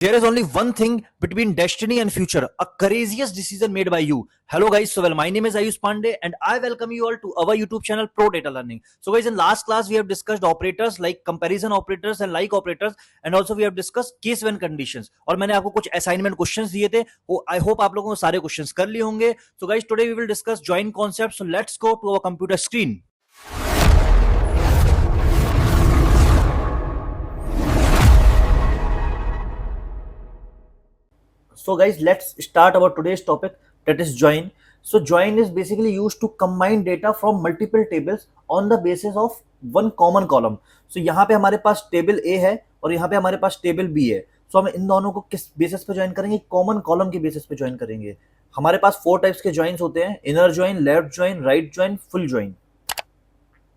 There is only one thing between destiny and future, a courageous decision made by you. Hello guys, so well, my name is Ayush Pandey and I welcome you all to our YouTube channel Pro Data Learning. So guys, in last class we have discussed operators like comparison operators and like operators, and also we have discussed case when conditions. और मैंने आपको कुछ assignment questions दिए थे, वो I hope आप लोगों को सारे questions कर लिए होंगे. So guys, today we will discuss join concepts. So let's go to our computer screen. So guys, let's start our today's topic, that is join. So join is basically used to combine data from multiple tables on the basis of one common column. So यहाँ पे हमारे पास table A है और यहाँ पे हमारे पास table B है. So हम इन दोनों को किस बेसिस पे ज्वाइन करेंगे? कॉमन कॉलम के बेसिस पे ज्वाइन करेंगे. हमारे पास 4 टाइप्स के ज्वाइंस होते हैं: inner join, left join, right join, full join.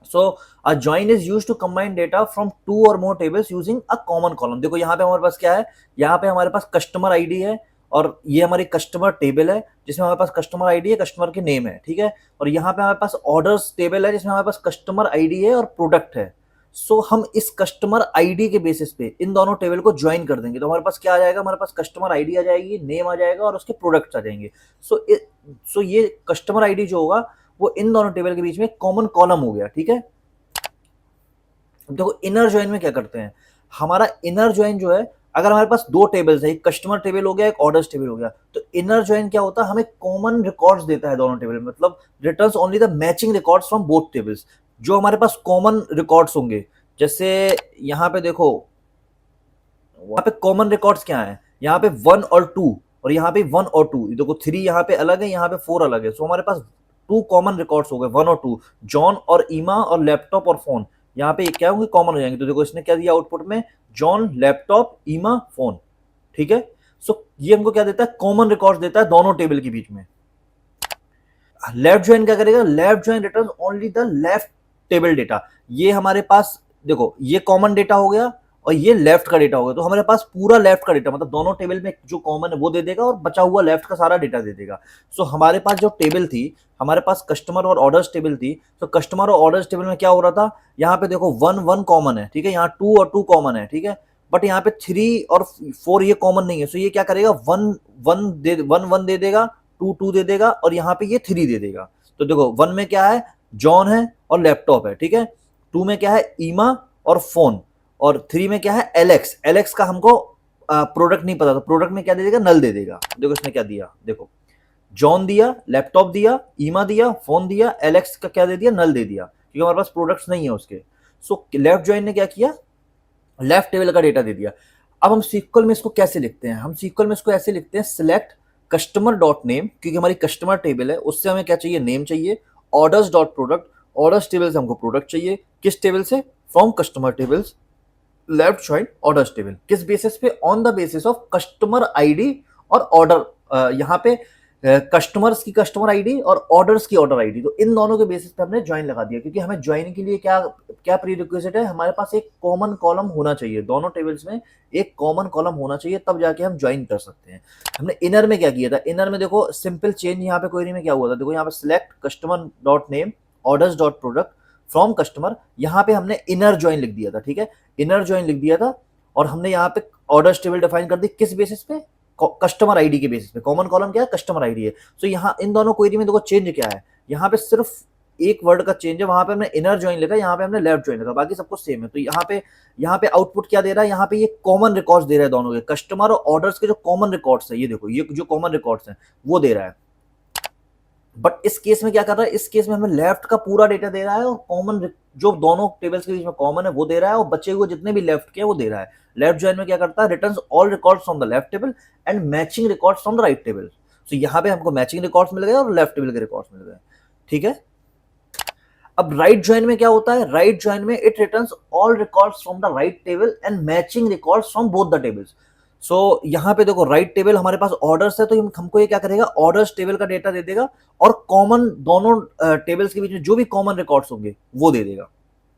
So a join is used to combine data from two or more tables using a common column. देखो यहाँ पे हमारे पास क्या है, यहाँ पे हमारे पास कस्टमर आईडी है और ये हमारी कस्टमर टेबल है जिसमें हमारे पास कस्टमर आईडी है, कस्टमर के नेम है, ठीक है. और यहाँ पे हमारे पास ऑर्डर्स टेबल है जिसमें हमारे पास कस्टमर आईडी है और प्रोडक्ट है. सो हम इस कस्टमर आईडी के बेसिस पे इन दोनों टेबल को ज्वाइन कर देंगे. तो हमारे पास क्या आ जाएगा? हमारे पास कस्टमर आईडी आ जाएगी, नेम आ जाएगा और उसके प्रोडक्ट्स आ जाएंगे. सो ये कस्टमर आईडी जो होगा वो इन दोनों टेबल के बीच में कॉमन कॉलम हो गया, ठीक है. देखो इनर ज्वाइन में क्या करते हैं, हमारा इनर ज्वाइन जो है, अगर हमारे पास दो टेबल्स है, एक कस्टमर टेबल हो गया, एक ऑर्डर्स टेबल हो गया, तो इनर ज्वाइन क्या होता है, हमें कॉमन रिकॉर्ड्स देता है दोनों टेबल में. मतलब returns only the matching records from both tables. जो हमारे पास कॉमन रिकॉर्ड्स होंगे, जैसे यहाँ पे देखो, वहां पे कॉमन रिकॉर्ड्स क्या है, यहाँ पे 1 और 2 और यहाँ पे 1 और 2. देखो 3 यहाँ पे अलग है, यहाँ पे 4 अलग है. सो हमारे पास 2 कॉमन रिकॉर्ड्स हो गए, 1 और 2, जॉन और ईमा और लैपटॉप और फोन. यहाँ पे क्या होंगे? कॉमन हो जाएंगे. तो देखो इसने क्या दिया आउटपुट में, जॉन, लैपटॉप, ईमा, फोन, ठीक है. सो ये हमको क्या देता है? कॉमन रिकॉर्ड्स देता है दोनों टेबल के बीच में. लेफ्ट ज्वाइन क्या करेगा? Left join returns only the left table data. ये हमारे पास देखो, ये कॉमन डेटा हो गया और ये लेफ्ट का डेटा हो गया. तो हमारे पास पूरा लेफ्ट का डेटा, मतलब दोनों टेबल में जो कॉमन है वो दे देगा और बचा हुआ लेफ्ट का सारा डेटा दे देगा. सो हमारे पास जो टेबल थी, हमारे पास कस्टमर और ऑर्डर्स टेबल थी. तो कस्टमर और ऑर्डर्स टेबल में क्या हो रहा था, यहाँ पे देखो 1 कॉमन है, ठीक है, यहाँ 2 और 2 कॉमन है, ठीक है. बट यहाँ पे 3 और 4 ये कॉमन नहीं है. सो ये क्या करेगा? 1 दे देगा, 2 दे देगा और यहाँ पे ये 3 दे देगा. तो देखो 1 में क्या है? जॉन है और लैपटॉप है, ठीक है. 2 में क्या है? ईमा और फोन. और 3 में क्या है? एलेक्स. एलेक्स का हमको प्रोडक्ट नहीं पता, तो प्रोडक्ट में क्या दे देगा? नल दे देगा. देखो इसने क्या दिया, देखो जॉन दिया, लैपटॉप दिया, ईमा दिया, फोन दिया, एलेक्स का क्या दे दिया? नल दे दिया, क्योंकि हमारे पास प्रोडक्ट्स नहीं है उसके. सो लेफ्ट ज्वाइन ने क्या किया? लेफ्ट टेबल का डेटा दे दिया. अब हम सीक्वल में इसको कैसे लिखते हैं? हम सीक्वल में इसको ऐसे लिखते हैं, सिलेक्ट कस्टमर डॉट नेम, क्योंकि हमारी कस्टमर टेबल है, उससे हमें क्या चाहिए? नेम चाहिए. Orders dot product, orders table से हमको प्रोडक्ट चाहिए. किस टेबल से? From customer tables. Left join orders table, किस बेसिस पे? On the basis of customer ID और ऑर्डर. यहाँ पे कस्टमर्स की कस्टमर आईडी और ऑर्डर्स की ऑर्डर आईडी. तो इन दोनों के बेसिस पे हमने ज्वाइन लगा दिया, क्योंकि हमें ज्वाइन के लिए क्या क्या प्री रिक्विजिट है? हमारे पास एक कॉमन कॉलम होना चाहिए, दोनों टेबल्स में एक कॉमन कॉलम होना चाहिए, तब जाके हम ज्वाइन कर सकते हैं. हमने इनर में क्या किया था? इनर में देखो सिंपल चेंज यहाँ पे क्वेरी में क्या हुआ था, देखो यहाँ पे select customer dot name, orders dot product from customer. यहाँ पे हमने इनर ज्वाइन लिख दिया था, ठीक है, इनर ज्वाइन लिख दिया था. और हमने यहाँ पे ऑर्डर्स टेबल डिफाइन कर दी, किस बेसिस पे? कस्टमर आईडी के बेसिस पे. कॉमन कॉलम क्या है? कस्टमर आईडी है. सो यहाँ इन दोनों क्वेरी में देखो चेंज क्या है, यहाँ पे सिर्फ एक वर्ड का चेंज है. वहां पे हमने इनर ज्वाइन लिखा, यहाँ पे हमने लेफ्ट ज्वाइन लिखा, बाकी सब कुछ सेम है. तो यहाँ पे आउटपुट क्या दे रहा है? यहाँ पे ये कॉमन रिकॉर्ड्स दे रहा है दोनों के, कस्टमर और ऑर्डर्स के जो कॉमन रिकॉर्ड्स है, ये देखो ये जो कॉमन रिकॉर्ड्स हैं वो दे रहा है. बट इस केस में क्या कर रहा है? इस केस में हमें लेफ्ट का पूरा डेटा दे रहा है और कॉमन जो दोनों टेबल्स के बीच में कॉमन है वो दे रहा है, और बचे हुए जितने भी लेफ्ट के वो दे रहा है. लेफ्ट ज्वाइन में क्या करता है? Returns all records from the left table and matching records from the right table. So यहाँ पे हमको मैचिंग रिकॉर्ड्स मिल गए और लेफ्ट टेबल के रिकॉर्ड्स मिल गए, ठीक है. अब राइट ज्वाइन में क्या होता है? राइट ज्वाइन में it returns all records from the right table and matching records from both the tables. So यहाँ पे देखो राइट टेबल हमारे पास ऑर्डर्स है, तो हमको ये क्या करेगा? ऑर्डर्स टेबल का डेटा दे देगा और कॉमन दोनों टेबल्स के बीच में जो भी कॉमन रिकॉर्ड्स होंगे वो दे देगा,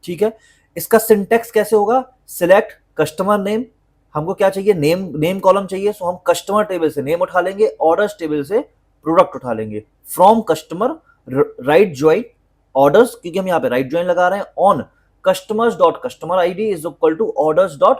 ठीक है. इसका सिंटेक्स कैसे होगा? सिलेक्ट कस्टमर नेम, हमको क्या चाहिए? नेम कॉलम चाहिए. सो हम कस्टमर टेबल से नेम उठा लेंगे, ऑर्डर्स टेबल से प्रोडक्ट उठा लेंगे. From customer right join orders, क्योंकि हम यहाँ पे राइट ज्वाइन लगा रहे हैं, on customers dot customer ID is equal to orders dot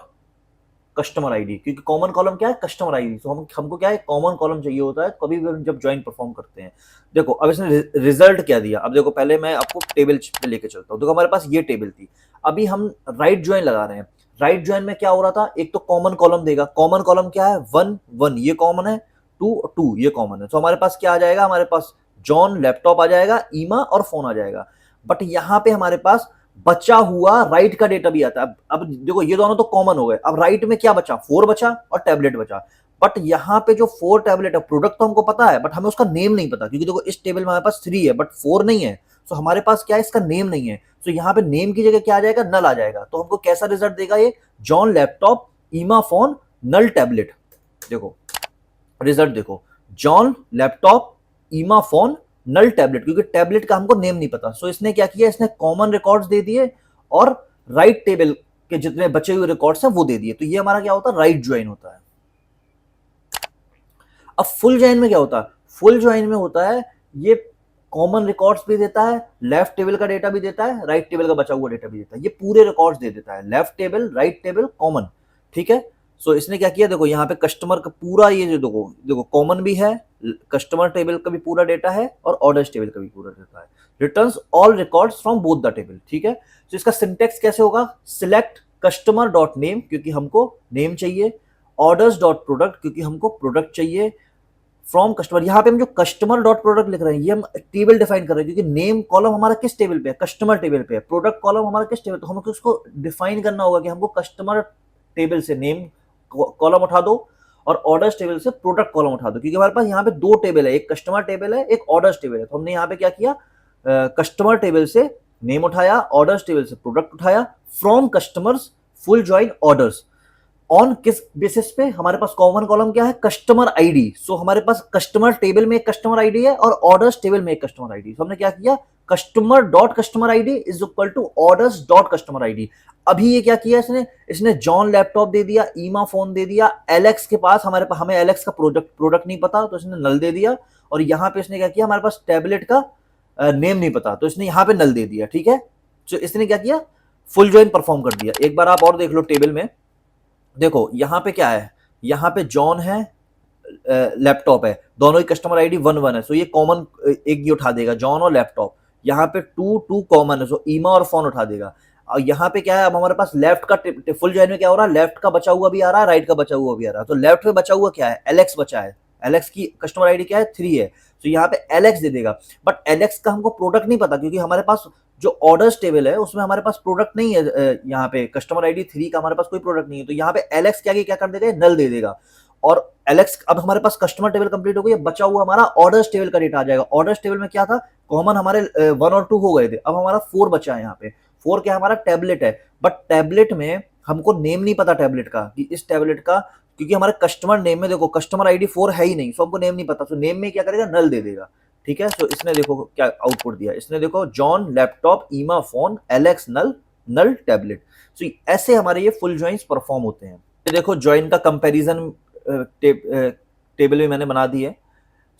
customer ID, क्योंकि कॉमन कॉलम क्या है, कस्टमर आईडी। तो हमको क्या है, कॉमन कॉलम चाहिए होता है कभी भी हम जब ज्वाइन परफॉर्म करते हैं। देखो अब इसने रिजल्ट क्या दिया, अब देखो पहले मैं आपको टेबल पे लेके चलता हूँ। देखो हमारे पास ये टेबल थी, अभी हम राइट ज्वाइन लगा रहे हैं। राइट ज्वाइन में क्या हो रहा था, एक तो कॉमन कॉलम देगा, कॉमन कॉलम क्या है, 1 1 ये कॉमन है, 2 2 ये कॉमन है। तो हमारे पास क्या आ जाएगा, हमारे पास जॉन लैपटॉप आ जाएगा, ईमा और फोन आ जाएगा। बट यहाँ पे हमारे पास बचा हुआ राइट का डेटा भी आता है। अब देखो ये दोनों तो कॉमन हो गए, अब राइट में क्या बचा, 4 बचा और टैबलेट बचा। बट यहाँ पे जो 4 टैबलेट है, प्रोडक्ट तो हमको पता है बट हमें उसका नेम नहीं पता, क्योंकि देखो इस टेबल में हमारे पास 3 है बट 4 नहीं है। तो हमारे पास क्या है, इसका नेम नहीं है। तो यहाँ पे नेम की जगह क्या आ जाएगा, नल आ जाएगा। तो हमको कैसा रिजल्ट देगा ये, जॉन लैपटॉप ईमा फोन नल टैबलेट। देखो रिजल्ट देखो, जॉन लैपटॉप ईमा फोन नल टैबलेट, क्योंकि टैबलेट का हमको नेम नहीं पता। सो इसने क्या किया, इसने कॉमन रिकॉर्ड्स दे दिए और राइट टेबल के जितने बचे हुए रिकॉर्ड्स हैं वो दे दिए। तो ये हमारा क्या होता है, राइट ज्वाइन होता है। अब फुल ज्वाइन में क्या होता है, फुल ज्वाइन में होता है ये कॉमन रिकॉर्ड्स भी देता है, लेफ्ट टेबल का डेटा भी देता है, राइट टेबल का बचा हुआ डेटा भी देता है। ये पूरे रिकॉर्ड्स दे देता है, left table, right table, common. ठीक है। सो इसने क्या किया, देखो यहाँ पे कस्टमर का पूरा ये जो देखो देखो कॉमन भी है, कस्टमर टेबल का भी पूरा डेटा है और ऑर्डर्स टेबल का भी पूरा डेटा है। Returns all records from both the table. ठीक है। तो इसका सिंटेक्स कैसे होगा, सिलेक्ट कस्टमर डॉट नेम क्योंकि हमको नेम चाहिए, ऑर्डर्स डॉट प्रोडक्ट क्योंकि हमको प्रोडक्ट चाहिए, फ्रॉम कस्टमर। यहाँ पे हम जो कस्टमर डॉट प्रोडक्ट लिख रहे हैं ये हम टेबल डिफाइन कर रहे हैं, क्योंकि नेम कॉलम हमारा किस टेबल पे है, कस्टमर टेबल पे है। प्रोडक्ट कॉलम हमारा किस टेबल, तो हमको उसको डिफाइन करना होगा कि हमको कस्टमर टेबल से नेम कॉलम उठा दो और ऑर्डर्स टेबल से प्रोडक्ट कॉलम उठा दो, क्योंकि हमारे पास यहाँ पे 2 टेबल है, एक कस्टमर टेबल है, एक ऑर्डर्स टेबल है। तो हमने यहाँ पे क्या किया, कस्टमर टेबल से नेम उठाया, ऑर्डर्स टेबल से प्रोडक्ट उठाया, from customers full join orders. On किस बेसिस पे, हमारे पास कॉमन कॉलम क्या है, कस्टमर आईडी। सो हमारे पास कस्टमर टेबल में एक कस्टमर आईडी है और ऑर्डर्स टेबल में एक कस्टमर आईडी। तो हमने क्या किया, customer dot customer ID is equal to orders dot customer ID. अभी ये क्या किया इसने जॉन लैपटॉप दे दिया, ईमा फोन दे दिया, एलेक्स के पास हमें एलेक्स का प्रोडक्ट नहीं पता तो इसने नल दे दिया। और यहाँ पे इसने क्या किया, हमारे पास टैबलेट का नेम नहीं पता तो इसने यहाँ पे नल दे दिया। ठीक है। तो इसने क्या किया, फुल ज्वाइन परफॉर्म कर दिया। एक बार आप और देख लो टेबल में, देखो यहाँ पे क्या है, यहाँ पे जॉन है, लैपटॉप है, दोनों ही कस्टमर आईडी 1 1 है। सो ये कॉमन एक ये उठा देगा, जॉन और लैपटॉप। यहाँ पे 2 2 कॉमन है, सो ईमा और फोन उठा देगा। और यहाँ पे क्या है, अब हमारे पास लेफ्ट का फुल जॉइन में क्या हो रहा है, लेफ्ट का बचा हुआ भी आ रहा है, राइट का बचा हुआ भी आ रहा है। तो लेफ्ट में बचा हुआ क्या है, एलेक्स बचा है, एलेक्स की कस्टमर आईडी क्या है, 3 है। तो यहाँ पे एलेक्स दे देगा। बट एलेक्स का हमको प्रोडक्ट नहीं पता, क्योंकि हमारे पास जो ऑर्डर्स टेबल है उसमें हमारे पास प्रोडक्ट नहीं है। यहाँ पे कस्टमर आईडी 3 का हमारे पास कोई प्रोडक्ट नहीं है। तो यहाँ पे एलेक्स क्या कर देगा, नल दे देगा। और एलेक्स, अब हमारे पास कस्टमर टेबल कंप्लीट हो गई, बचा हुआ हमारा ऑर्डर्स टेबल का डेटा आ जाएगा। ऑर्डर्स टेबल में क्या था, कॉमन हमारे 1 और 2 हो गए थे, अब हमारा 4 बचा है। यहाँ पे 4 क्या हमारा टैबलेट है, बट टैबलेट में हमको नेम नहीं पता टैबलेट का, कि इस टैबलेट का, क्योंकि हमारे कस्टमर नेम में देखो कस्टमर आईडी 4 है ही नहीं, सो हमको नेम नहीं पता। तो नेम में क्या करेगा, नल दे देगा। ठीक है। तो इसने देखो क्या आउटपुट दिया, इसने देखो जॉन लैपटॉप ईमा फोन एलेक्स नल नल टैबलेट। तो ऐसे हमारे ये फुल ज्वाइंस परफॉर्म होते हैं। देखो ज्वाइन का कंपैरिजन टेबल भी मैंने बना दी है।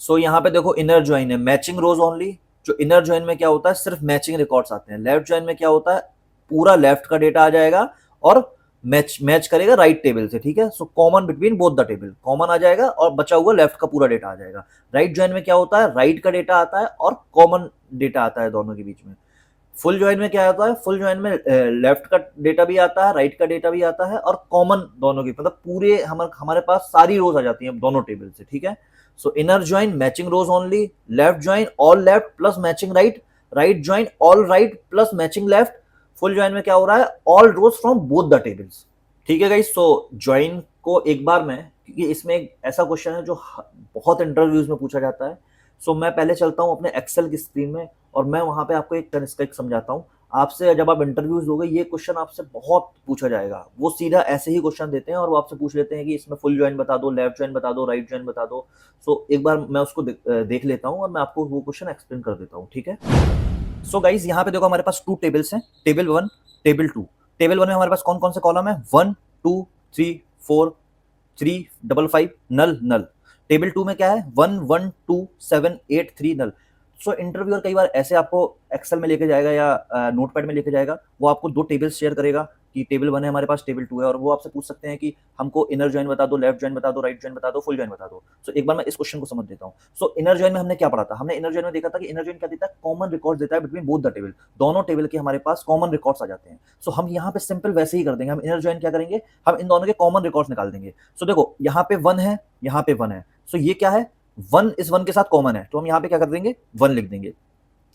सो यहाँ पे देखो इनर ज्वाइन है, मैचिंग रोज ओनली। जो इनर ज्वाइन में क्या होता है, सिर्फ मैचिंग रिकॉर्ड्स आते हैं। लेफ्ट ज्वाइन में क्या होता है, पूरा लेफ्ट का डेटा आ जाएगा और मैच करेगा राइट टेबल से। ठीक है। So common between both the table, common आ जाएगा और बचा हुआ लेफ्ट का पूरा डेटा आ जाएगा। राइट ज्वाइन में क्या होता है, राइट का डेटा आता है और कॉमन डेटा आता है दोनों के बीच में। फुल ज्वाइन में क्या होता है, फुल ज्वाइन में लेफ्ट का डेटा भी आता है, राइट का डेटा भी आता है और कॉमन दोनों की, मतलब पूरे हमारे पास सारी रोज आ जाती हैं दोनों टेबल से। ठीक है। So inner join matching rows only, left join all left plus matching right, right join all right plus matching left. Full join में क्या हो रहा है, all rows from both the tables. ठीक है गाइस। सो ज्वाइन को एक बार मैं, क्योंकि इसमें एक ऐसा क्वेश्चन है जो बहुत इंटरव्यूज में पूछा जाता है, सो मैं पहले चलता हूँ अपने एक्सेल की स्क्रीन में और मैं वहां पे आपको इसका एक समझाता हूँ। आपसे जब आप इंटरव्यूज दोगे ये क्वेश्चन आपसे बहुत पूछा जाएगा। वो सीधा ऐसे ही क्वेश्चन देते हैं और वो आपसे पूछ लेते हैं कि इसमें फुल ज्वाइन बता दो, लेफ्ट ज्वाइन बता दो, राइट ज्वाइन बता दो। सो एक बार मैं उसको देख लेता हूँ और मैं आपको वो क्वेश्चन एक्सप्लेन कर देता हूँ। ठीक है। सो गाइज यहाँ पे देखो हमारे पास 2 टेबल्स हैं, टेबल 1 टेबल 2। टेबल 1 में हमारे पास कौन कौन से कॉलम है, 1 2 3 4 3 5 5 नल नल। टेबल 2 में क्या है, 1 1 2 7 8 3 नल। सो इंटरव्यूअर कई बार ऐसे आपको एक्सेल में लेके जाएगा या नोटपैड में लेके जाएगा, वो आपको 2 टेबल्स शेयर करेगा कि टेबल 1 है हमारे पास, टेबल 2 है, और वो आपसे पूछ सकते हैं कि हमको इनर जॉइन बता दो, लेफ्ट जॉइन बता दो, राइट जॉइन बता दो, फुल जॉइन बता दो। सो एक बार मैं इस क्वेश्चन को समझ देता हूँ। सो इनर जॉइन में हमने क्या पढ़ा था? हमने इनर जॉइन में देखा था कि इनर जॉइन क्या देता है? कॉमन रिकॉर्ड देता है बिटवीन बोथ द टेबल। दोनों टेबल के हमारे पास कॉमन रिकॉर्ड्स आ जाते हैं। सो हम यहाँ पे सिंपल वैसे ही कर देंगे। हम इनर जॉइन क्या करेंगे? हम इन दोनों के कॉमन रिकॉर्ड्स निकाल देंगे। सो देखो यहाँ पे 1 है, यहाँ पे 1 है। सो ये क्या है? 1 इस 1 के साथ कॉमन है, तो हम यहाँ पे क्या कर देंगे? 1 लिख देंगे।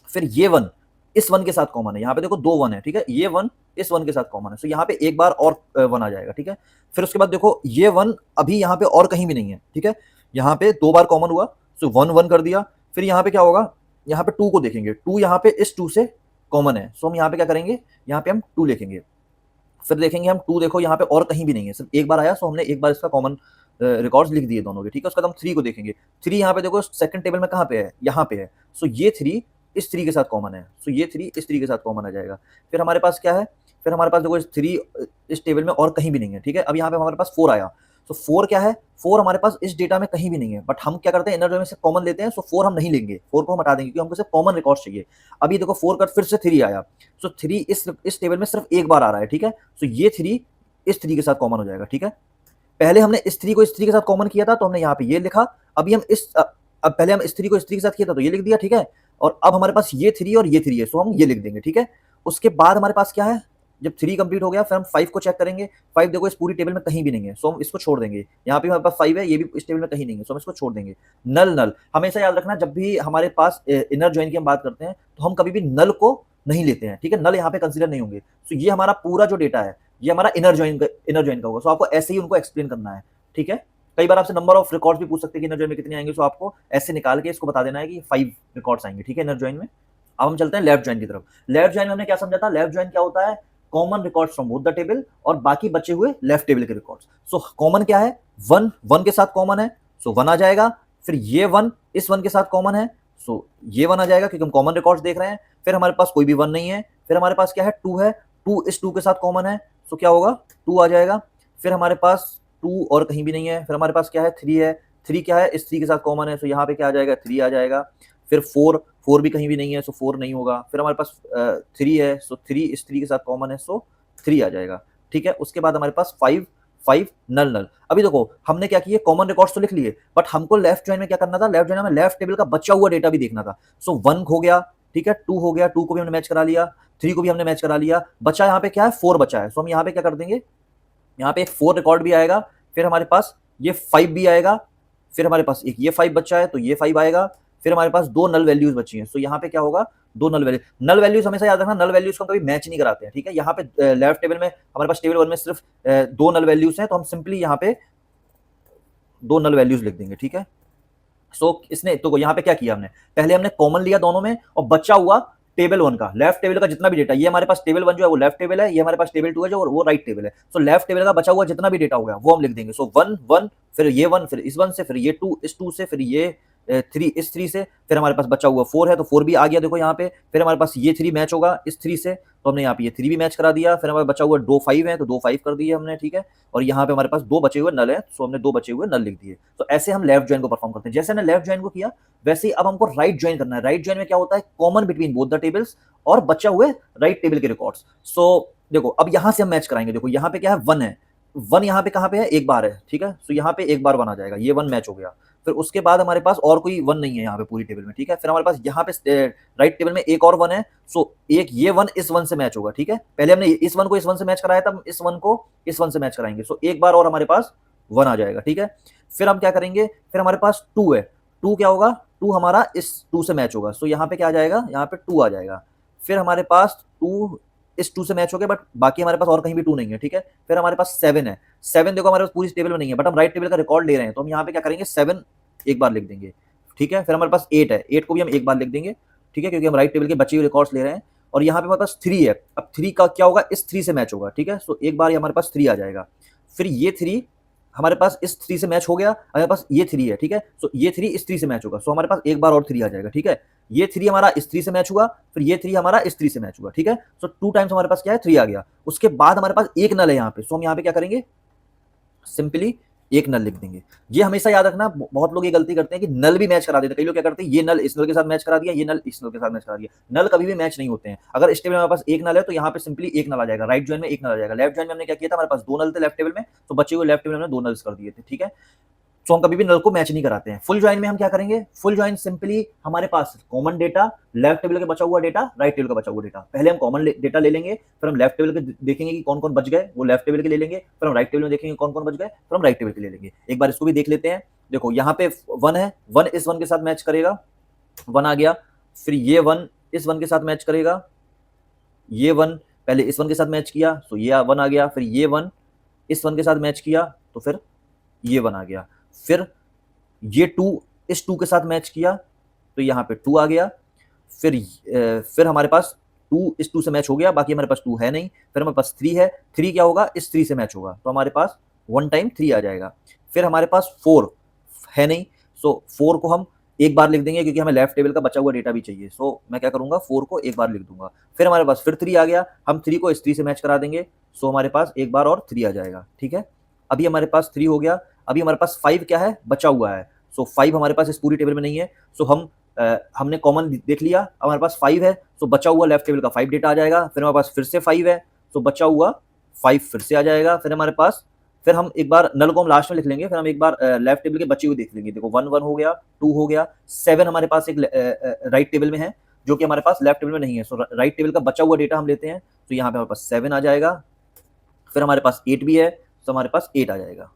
फिर ये 1 इस 1 के साथ कॉमन है, यहाँ पे देखो 2 1 है, ठीक है? ये 1 इस 1 के साथ कॉमन है, सो यहाँ पे एक बार और 1 आ जाएगा, ठीक है? फिर उसके बाद देखो ये 1 अभी यहाँ पे और कहीं भी नहीं है, ठीक है? यहाँ पे 2 बार कॉमन हुआ, सो 1 1 कर दिया। फिर यहाँ पे क्या होगा? यहाँ पे 2 को देखेंगे, 2 यहाँ पे इस 2 से कॉमन है, सो हम यहाँ पे क्या करेंगे? यहाँ पे हम 2 लिखेंगे। फिर देखेंगे हम 2 देखो यहाँ पे और कहीं भी नहीं है, सिर्फ एक बार आया, सो हमने एक बार इसका कॉमन रिकॉर्ड्स लिख दिए दोनों के, ठीक है? उसके बाद हम 3 को देखेंगे। 3 यहाँ पे देखो सेकंड टेबल में कहाँ पे है? यहाँ पे है। सो ये 3 इस 3 के साथ कॉमन है, सो ये 3 इस 3 के साथ कॉमन आ जाएगा। फिर हमारे पास क्या है? फिर हमारे पास देखो इस 3 इस टेबल में और कहीं भी नहीं है, ठीक है? अब यहाँ पे हमारे पास 4 आया। सो 4 क्या है? 4 हमारे पास इस डेटा में कहीं भी नहीं है, बट हम क्या करते हैं? इनर जॉइन में से कॉमन लेते हैं, सो 4 हम नहीं लेंगे, 4 को हम हटा देंगे क्योंकि हमको सिर्फ कॉमन रिकॉर्ड्स चाहिए। अभी देखो 4 का फिर से 3 आया, सो 3 इस टेबल में सिर्फ एक बार आ रहा है, ठीक है? सो ये 3 इस 3 के साथ कॉमन हो जाएगा, ठीक है? पहले हमने इस 3 को इस 3 के साथ कॉमन किया था, तो हमने यहाँ पे ये लिखा। अभी हम अब पहले हम इस 3 को इस 3 के साथ किया था, तो ये लिख दिया, ठीक है? और अब हमारे पास ये 3 और ये 3 है, सो हम ये लिख देंगे, ठीक है? उसके बाद हमारे पास क्या है? जब 3 कंप्लीट हो गया, फिर हम 5 को चेक करेंगे। 5 देखो इस पूरी टेबल में कहीं भी नहीं है, सो हम इसको छोड़ देंगे। यहाँ पे हमारे पास 5 है, ये भी इस टेबल में कहीं नहीं है, सो हम इसको छोड़ देंगे। नल नल हमेशा याद रखना, जब भी हमारे पास इनर जॉइन की हम बात करते हैं, तो हम कभी भी नल को नहीं लेते हैं, ठीक है? नल यहाँ पे कंसिडर नहीं होंगे। सो ये हमारा पूरा जो डेटा है, ये हमारा इनर जॉइन का होगा। सो आपको ऐसे ही उनको एक्सप्लेन करना है, ठीक है? कई बार आपसे नंबर ऑफ रिकॉर्ड्स भी पूछ सकते हैं कि इनर जॉइन में कितने आएंगे, सो आपको ऐसे निकाल के इसको बता देना है कि 5 रिकॉर्ड्स आएंगे, ठीक है, इनर जॉइन में। अब हम चलते हैं लेफ्ट जॉइन की तरफ। लेफ्ट जॉइन में हमने क्या समझा था? लेफ्ट जॉइन क्या होता है? Common records from both the table और बाकी बचे हुए लेफ्ट टेबल के रिकॉर्ड्स। सो कॉमन क्या है? 1 1 के साथ कॉमन है, सो 1 आ जाएगा। फिर ये 1 इस 1 के साथ कॉमन है, सो ये 1 आ जाएगा क्योंकि हम कॉमन रिकॉर्ड्स देख रहे हैं। फिर हमारे पास कोई भी 1 नहीं है। फिर हमारे पास क्या है? 2 है, 2 इस 2 के साथ कॉमन है, सो क्या होगा? 2 आ जाएगा। फिर हमारे पास 2 और कहीं भी नहीं है। फिर हमारे पास क्या है? 3 है, 3 क्या है? इस 3 के साथ कॉमन है, सो यहाँ पे क्या आ जाएगा? 3 आ जाएगा। फिर 4 4 भी कहीं भी नहीं है, सो 4 नहीं होगा। फिर हमारे पास 3 है, सो 3 इस 3 के साथ कॉमन है, सो 3 आ जाएगा, ठीक है? उसके बाद हमारे पास 5 5 नल नल। अभी देखो हमने क्या किए? कॉमन रिकॉर्ड्स तो लिख लिए, बट हमको लेफ्ट जॉइन में क्या करना था? लेफ्ट जॉइन में लेफ्ट टेबल का बचा हुआ डेटा भी देखना था। सो 1 हो गया, ठीक है? 2 हो गया, 2 को भी हमने मैच करा लिया, 3 को भी हमने मैच करा लिया। बचा यहाँ पे क्या है? 4 बचा है, सो हम यहाँ पे क्या कर देंगे? यहाँ पे एक 4 रिकॉर्ड भी आएगा। फिर हमारे पास ये 5 भी आएगा। फिर हमारे पास एक ये 5 बचा है, तो ये 5 आएगा। फिर हमारे पास 2 नल वैल्यूज बची हैं, सो यहाँ पे क्या होगा? 2 नल वैल्यूज हमेशा याद रखना, नल वैल्यूज को हम कभी मैच नहीं कराते हैं, ठीक है? यहाँ पे लेफ्ट टेबल में हमारे पास टेबल 1 में सिर्फ 2 नल वैल्यूज हैं, तो हम सिंपली यहाँ पे 2 नल वैल्यूज लिख देंगे, ठीक है? सो इसने तो यहाँ पे क्या किया? हमने पहले हमने कॉमन लिया दोनों में, और बचा हुआ टेबल 1 का, लेफ्ट टेबल का जितना भी डेटा, ये हमारे पास टेबल 1 जो है वो लेफ्ट टेबल है, ये हमारे पास टेबल 2 है जो वो राइट टेबल है। सो लेफ्ट टेबल का बचा हुआ जितना भी डेटा हो गया वो हम लिख देंगे। सो 1 1 फिर ये 1, फिर इस 1 से, फिर ये 2 इस 2 से, फिर ये 3 इस 3 से। फिर हमारे पास बचा हुआ 4 है, तो 4 भी आ गया देखो यहाँ पे। फिर हमारे पास ये 3 मैच होगा इस 3 से, तो हमने यहाँ पे ये 3 भी मैच करा दिया। फिर हमारे बचा हुआ 2 5 है, तो 2 5 कर दिए हमने, ठीक है? और यहाँ पे हमारे पास 2 बचे हुए नल है, सो हमने 2 बचे हुए नल लिख दिए। तो ऐसे हम लेफ्ट जॉइन को परफॉर्म करते हैं। जैसे हमने लेफ्ट जॉइन को किया, वैसे ही अब हमको राइट जॉइन करना है। राइट जॉइन में क्या होता है? Common between both the tables और बचा हुए राइट टेबल के रिकॉर्ड्स। सो देखो अब यहाँ से हम मैच कराएंगे। देखो यहाँ पे क्या है? 1 है, 1 यहाँ पे कहाँ पे है? एक बार है, ठीक है? सो यहाँ पे एक बार 1 आ जाएगा, ये 1 मैच हो गया। फिर उसके बाद हमारे पास और कोई 1 नहीं है यहाँ पे पूरी टेबल में, ठीक है? फिर हमारे पास यहाँ पे राइट टेबल में एक और 1 है, सो एक ये 1 इस 1 से मैच होगा, ठीक है? पहले हमने इस 1 को इस 1 से मैच कराया था, हम इस 1 को इस 1 से मैच कराएंगे, सो एक बार और हमारे पास 1 आ जाएगा, ठीक है? फिर हम क्या करेंगे? फिर हमारे पास 2 है, 2 क्या होगा? 2 हमारा इस 2 से मैच होगा, सो यहाँ पे क्या आ जाएगा? यहाँ पे 2 आ जाएगा। फिर हमारे पास 2 इस 2 से मैच हो गया, बट बाकी हमारे पास और कहीं भी 2 नहीं है, ठीक है? फिर हमारे पास 7 है, 7 देखो हमारे पास पूरी टेबल में नहीं है, बट हम राइट टेबल का रिकॉर्ड ले रहे हैं, तो हम यहाँ पे क्या करेंगे? 7 एक बार लिख देंगे, ठीक है? फिर हमारे पास 8 है, 8 को भी हम एक बार लिख देंगे, ठीक है? क्योंकि हम राइट टेबल के बचे हुए रिकॉर्ड्स ले रहे हैं। और यहाँ पे हमारे पास 3 है, अब 3 का क्या होगा? इस 3 से मैच होगा, ठीक है? सो एक बार हमारे पास 3 आ जाएगा। फिर ये 3 हमारे पास इस 3 से मैच हो गया, हमारे पास ये 3 है, ठीक है? सो ये 3 इस 3 से मैच होगा, सो हमारे पास एक बार और 3 आ जाएगा, ठीक है? ये 3 हमारा इस 3 से मैच हुआ, फिर ये 3 हमारा इस 3 से मैच हुआ, ठीक है? सो 2 टाइम्स हमारे पास क्या है? 3 आ गया। उसके बाद हमारे पास एक नल है यहाँ पे, सो हम यहाँ पे क्या करेंगे? सिंपली एक नल लिख देंगे। ये हमेशा याद रखना, बहुत लोग ये गलती करते हैं कि नल भी मैच करा देते हैं। कई लोग क्या करते हैं, ये नल इस नल के साथ मैच करा दिया, ये नल इस नल के साथ मैच करा दिया। नल कभी भी मैच नहीं होते हैं। अगर इस टेबल में हमारे पास एक नल है तो यहाँ पे सिंपली एक नल आ जाएगा, राइट जॉइन में एक नल आ जाएगा। लेफ्ट जॉइन में हमने क्या किया था, हमारे पास दो नल थे लेफ्ट टेबल में, तो बचे हुए लेफ्ट टेबल में हमने दो नल्स कर दिए थे, ठीक है। सो हम कभी भी नल को मैच नहीं कराते हैं। फुल ज्वाइन में हम क्या करेंगे, फुल ज्वाइन सिंपली हमारे पास कॉमन डेटा, लेफ्ट टेबल का बचा हुआ डेटा, राइट टेबल का बचा हुआ डेटा, पहले हम कॉमन डेटा ले लेंगे, फिर हम लेफ्ट टेबल के देखेंगे कि कौन कौन बच गए, वो लेफ्ट टेबल के ले लेंगे, फिर हम राइट टेबल में देखेंगे कौन कौन बच गए, फिर हम राइट टेबल के ले लेंगे। एक बार इसको भी देख लेते हैं। देखो यहाँ पे वन है, वन इस वन के साथ मैच करेगा, वन आ गया। फिर ये वन इस वन के साथ मैच करेगा, ये वन पहले इस वन के साथ मैच किया तो ये वन आ गया। फिर ये वन इस वन के साथ मैच किया तो फिर ये वन आ गया। फिर ये टू इस टू के साथ मैच किया तो यहाँ पे टू आ गया। फिर हमारे पास टू इस टू से मैच हो गया, बाकी हमारे पास टू है नहीं। फिर हमारे पास थ्री है, थ्री क्या होगा, इस थ्री से मैच होगा, तो हमारे पास वन टाइम थ्री आ जाएगा। फिर हमारे पास फोर है नहीं, सो फोर को हम एक बार लिख देंगे क्योंकि हमें लेफ्ट टेबल का बचा हुआ डेटा भी चाहिए। सो मैं क्या करूंगा, फोर को एक बार लिख दूंगा। फिर हमारे पास फिर थ्री आ गया, हम थ्री को इस थ्री से मैच करा देंगे, सो हमारे पास एक बार और थ्री आ जाएगा, ठीक है। अभी हमारे पास थ्री हो गया। अभी हमारे पास फाइव क्या है, बचा हुआ है। सो फाइव हमारे पास इस पूरी टेबल में नहीं है, सो हमने कॉमन देख लिया, अब हमारे पास फाइव है, सो बचा हुआ लेफ्ट टेबल का फाइव डेटा आ जाएगा। फिर हमारे पास फिर से फाइव है, सो बचा हुआ फाइव फिर से आ जाएगा। फिर हमारे पास फिर हम एक बार नल को हम लास्ट में लिख लेंगे, फिर हम एक बार लेफ्ट टेबल के बचे हुए देख लेंगे। देखो वन वन हो गया, टू हो गया, सेवन हमारे पास एक राइट टेबल में है जो कि हमारे पास लेफ्ट टेबल में नहीं है। सो राइट टेबल का बचा हुआ डेटा हम लेते हैं, तो यहाँ पे हमारे पास सेवन आ जाएगा। फिर हमारे पास एट भी है, तो हमारे पास एट आ जाएगा,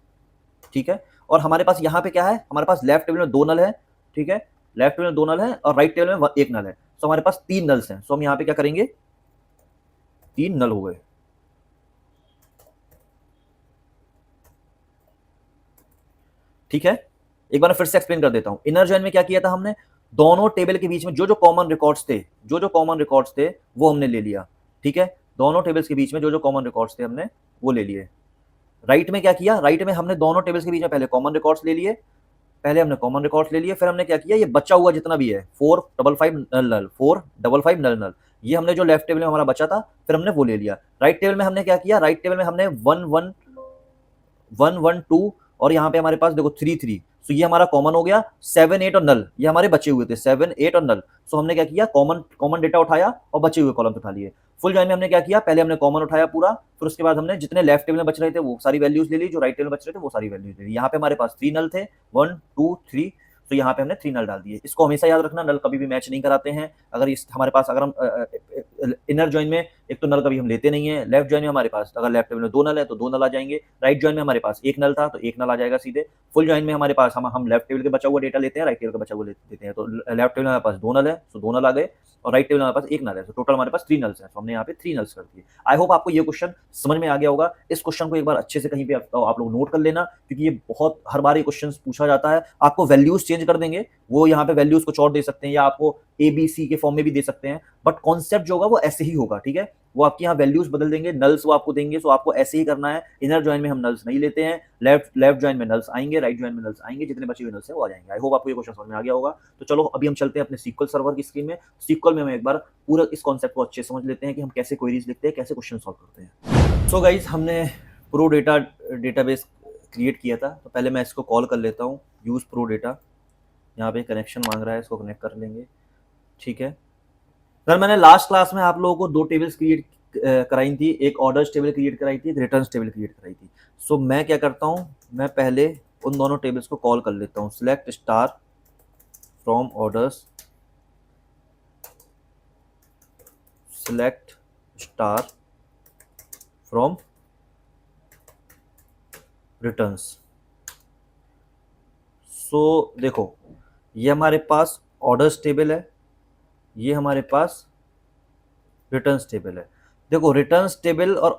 ठीक है। और हमारे पास यहाँ पे क्या है, हमारे पास लेफ्ट टेबल में दो नल है, ठीक है, लेफ्ट टेबल में दो नल है और राइट टेबल में एक नल है, तो हमारे पास तीन नल्स हैं। सो हम यहाँ पे क्या करेंगे, तीन नल हो गए, ठीक है। एक बार फिर से एक्सप्लेन कर देता हूं। इनर जॉइन में क्या किया था हमने, दोनों टेबल के बीच में जो जो कॉमन रिकॉर्ड्स थे, जो जो कॉमन रिकॉर्ड्स थे वो हमने ले लिया, ठीक है। दोनों टेबल्स के बीच में जो जो कॉमन रिकॉर्ड्स थे हमने वो ले लिए। राइट में क्या किया, राइट में हमने दोनों टेबल्स के बीच में पहले कॉमन रिकॉर्ड्स ले लिए, पहले हमने कॉमन रिकॉर्ड्स ले लिए। फिर हमने क्या किया, ये बचा हुआ जितना भी है, फोर डबल फाइव नल नल, फोर डबल फाइव नल नल, ये हमने जो लेफ्ट टेबल में हमारा बचा था फिर हमने वो ले लिया। राइट टेबल में हमने क्या किया, राइट टेबल में हमने one one one one two और यहाँ पे हमारे पास देखो थ्री थ्री, सो ये हमारा कॉमन हो गया। सेवन एट और नल ये हमारे बचे हुए थे, सेवन एट और नल। सो हमने क्या किया, कॉमन कॉमन डेटा उठाया और बचे हुए कॉलम उठा लिए। फुल जॉइन में हमने क्या किया, पहले हमने कॉमन उठाया पूरा, फिर उसके बाद हमने जितने लेफ्ट टेबल में बच रहे थे वो सारी वैल्यूज ले ली, जो राइट टेबल में बच रहे थे वो सारी वैल्यूज ले ली। यहाँ पे हमारे पास थ्री नल थे, वन टू थ्री, तो यहाँ पे हमने थ्री नल डाल दिए। इसको हमेशा याद रखना, नल कभी भी मैच नहीं कराते हैं। अगर इस हमारे पास अगर हम इनर जॉइन में एक तो नल कभी हम लेते नहीं है, लेफ्ट जॉइन में हमारे पास अगर लेफ्ट टेबल में दो नल है तो दो नल आ जाएंगे, राइट जॉइन में हमारे पास एक नल था तो एक नल आ जाएगा सीधे। फुल जॉइन में हमारे पास हम लेफ्ट टेबल के बचा हुआ डेटा लेते हैं, राइट टेबल का बचा हुआ देते हैं, तो लेफ्ट टेबल में हमारे पास दो नल है तो दो नल आ गए, और राइट टेबल में हमारे पास एक नल है, तो टोटल हमारे पास थ्री नल्स हैं, तो हमने यहाँ पे थ्री नल्स कर दिए। आई होप आपको ये क्वेश्चन समझ में आ गया होगा। इस क्वेश्चन को एक बार अच्छे से कहीं पे आप लोग नोट कर लेना, क्योंकि ये बहुत हर बार ये क्वेश्चन पूछा जाता है। आपको वैल्यूज चेंज कर देंगे, वो यहाँ पे वैल्यूज कुछ और दे सकते हैं या आपको ABC के फॉर्म में भी दे सकते हैं, बट कॉन्सेप्ट जो होगा वो ऐसे ही होगा, ठीक है। वो आपके यहाँ वैल्यूज बदल देंगे, नल्स वो आपको देंगे, सो आपको ऐसे ही करना है। इनर जॉइन में हम नल्स नहीं लेते हैं, लेफ्ट जॉइन में नल्स आएंगे, राइट जॉइन में नल्स आएंगे, जितने बचे हुए नल्स हैं वो आ जाएंगे। आई होप आपको ये क्वेश्चन समझ में आ गया होगा। तो चलो अभी हम चलते हैं अपने SQL सर्वर की स्क्रीन में। SQL में हम एक बार पूरा इस कॉन्सेप्ट को अच्छे से समझ लेते हैं कि हम कैसे क्वेरीज लिखते हैं, कैसे क्वेश्चन सॉल्व करते हैं। सो गाइज, हमने प्रो डेटाबेस क्रिएट किया था, तो पहले मैं इसको कॉल कर लेता हूँ, यूज प्रो डेटा। यहाँ पे कनेक्शन मांग रहा है, इसको कनेक्ट कर लेंगे, ठीक है। सर मैंने लास्ट क्लास में आप लोगों को दो टेबल्स क्रिएट कराई थी, एक ऑर्डर्स टेबल क्रिएट कराई थी, एक रिटर्न्स टेबल क्रिएट कराई थी। सो मैं क्या करता हूँ, मैं पहले उन दोनों टेबल्स को कॉल कर लेता हूँ, select star from orders, select star from returns. So देखो ये हमारे पास ऑर्डर्स टेबल है, ये हमारे पास रिटर्न्स टेबल है। देखो रिटर्न्स टेबल और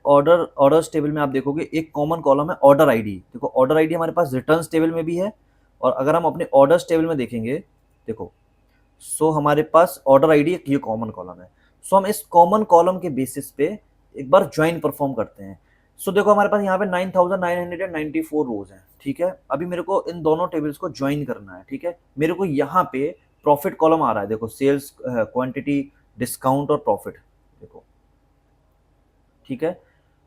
ऑर्डर्स टेबल में आप देखोगे एक कॉमन कॉलम है ऑर्डर आईडी। देखो ऑर्डर आईडी हमारे पास रिटर्न्स टेबल में भी है, और अगर हम अपने ऑर्डर्स टेबल में देखेंगे, देखो सो हमारे पास ऑर्डर आईडी एक ये कॉमन कॉलम है। सो हम इस कॉमन कॉलम के बेसिस पे एक बार ज्वाइन परफॉर्म करते हैं। सो देखो हमारे पास यहाँ पे 9994 रोज हैं, ठीक है। अभी मेरे को इन दोनों टेबल्स को ज्वाइन करना है, ठीक है। मेरे को यहाँ पे प्रॉफिट कॉलम आ रहा है, देखो सेल्स, क्वांटिटी, डिस्काउंट और प्रॉफिट, देखो ठीक है।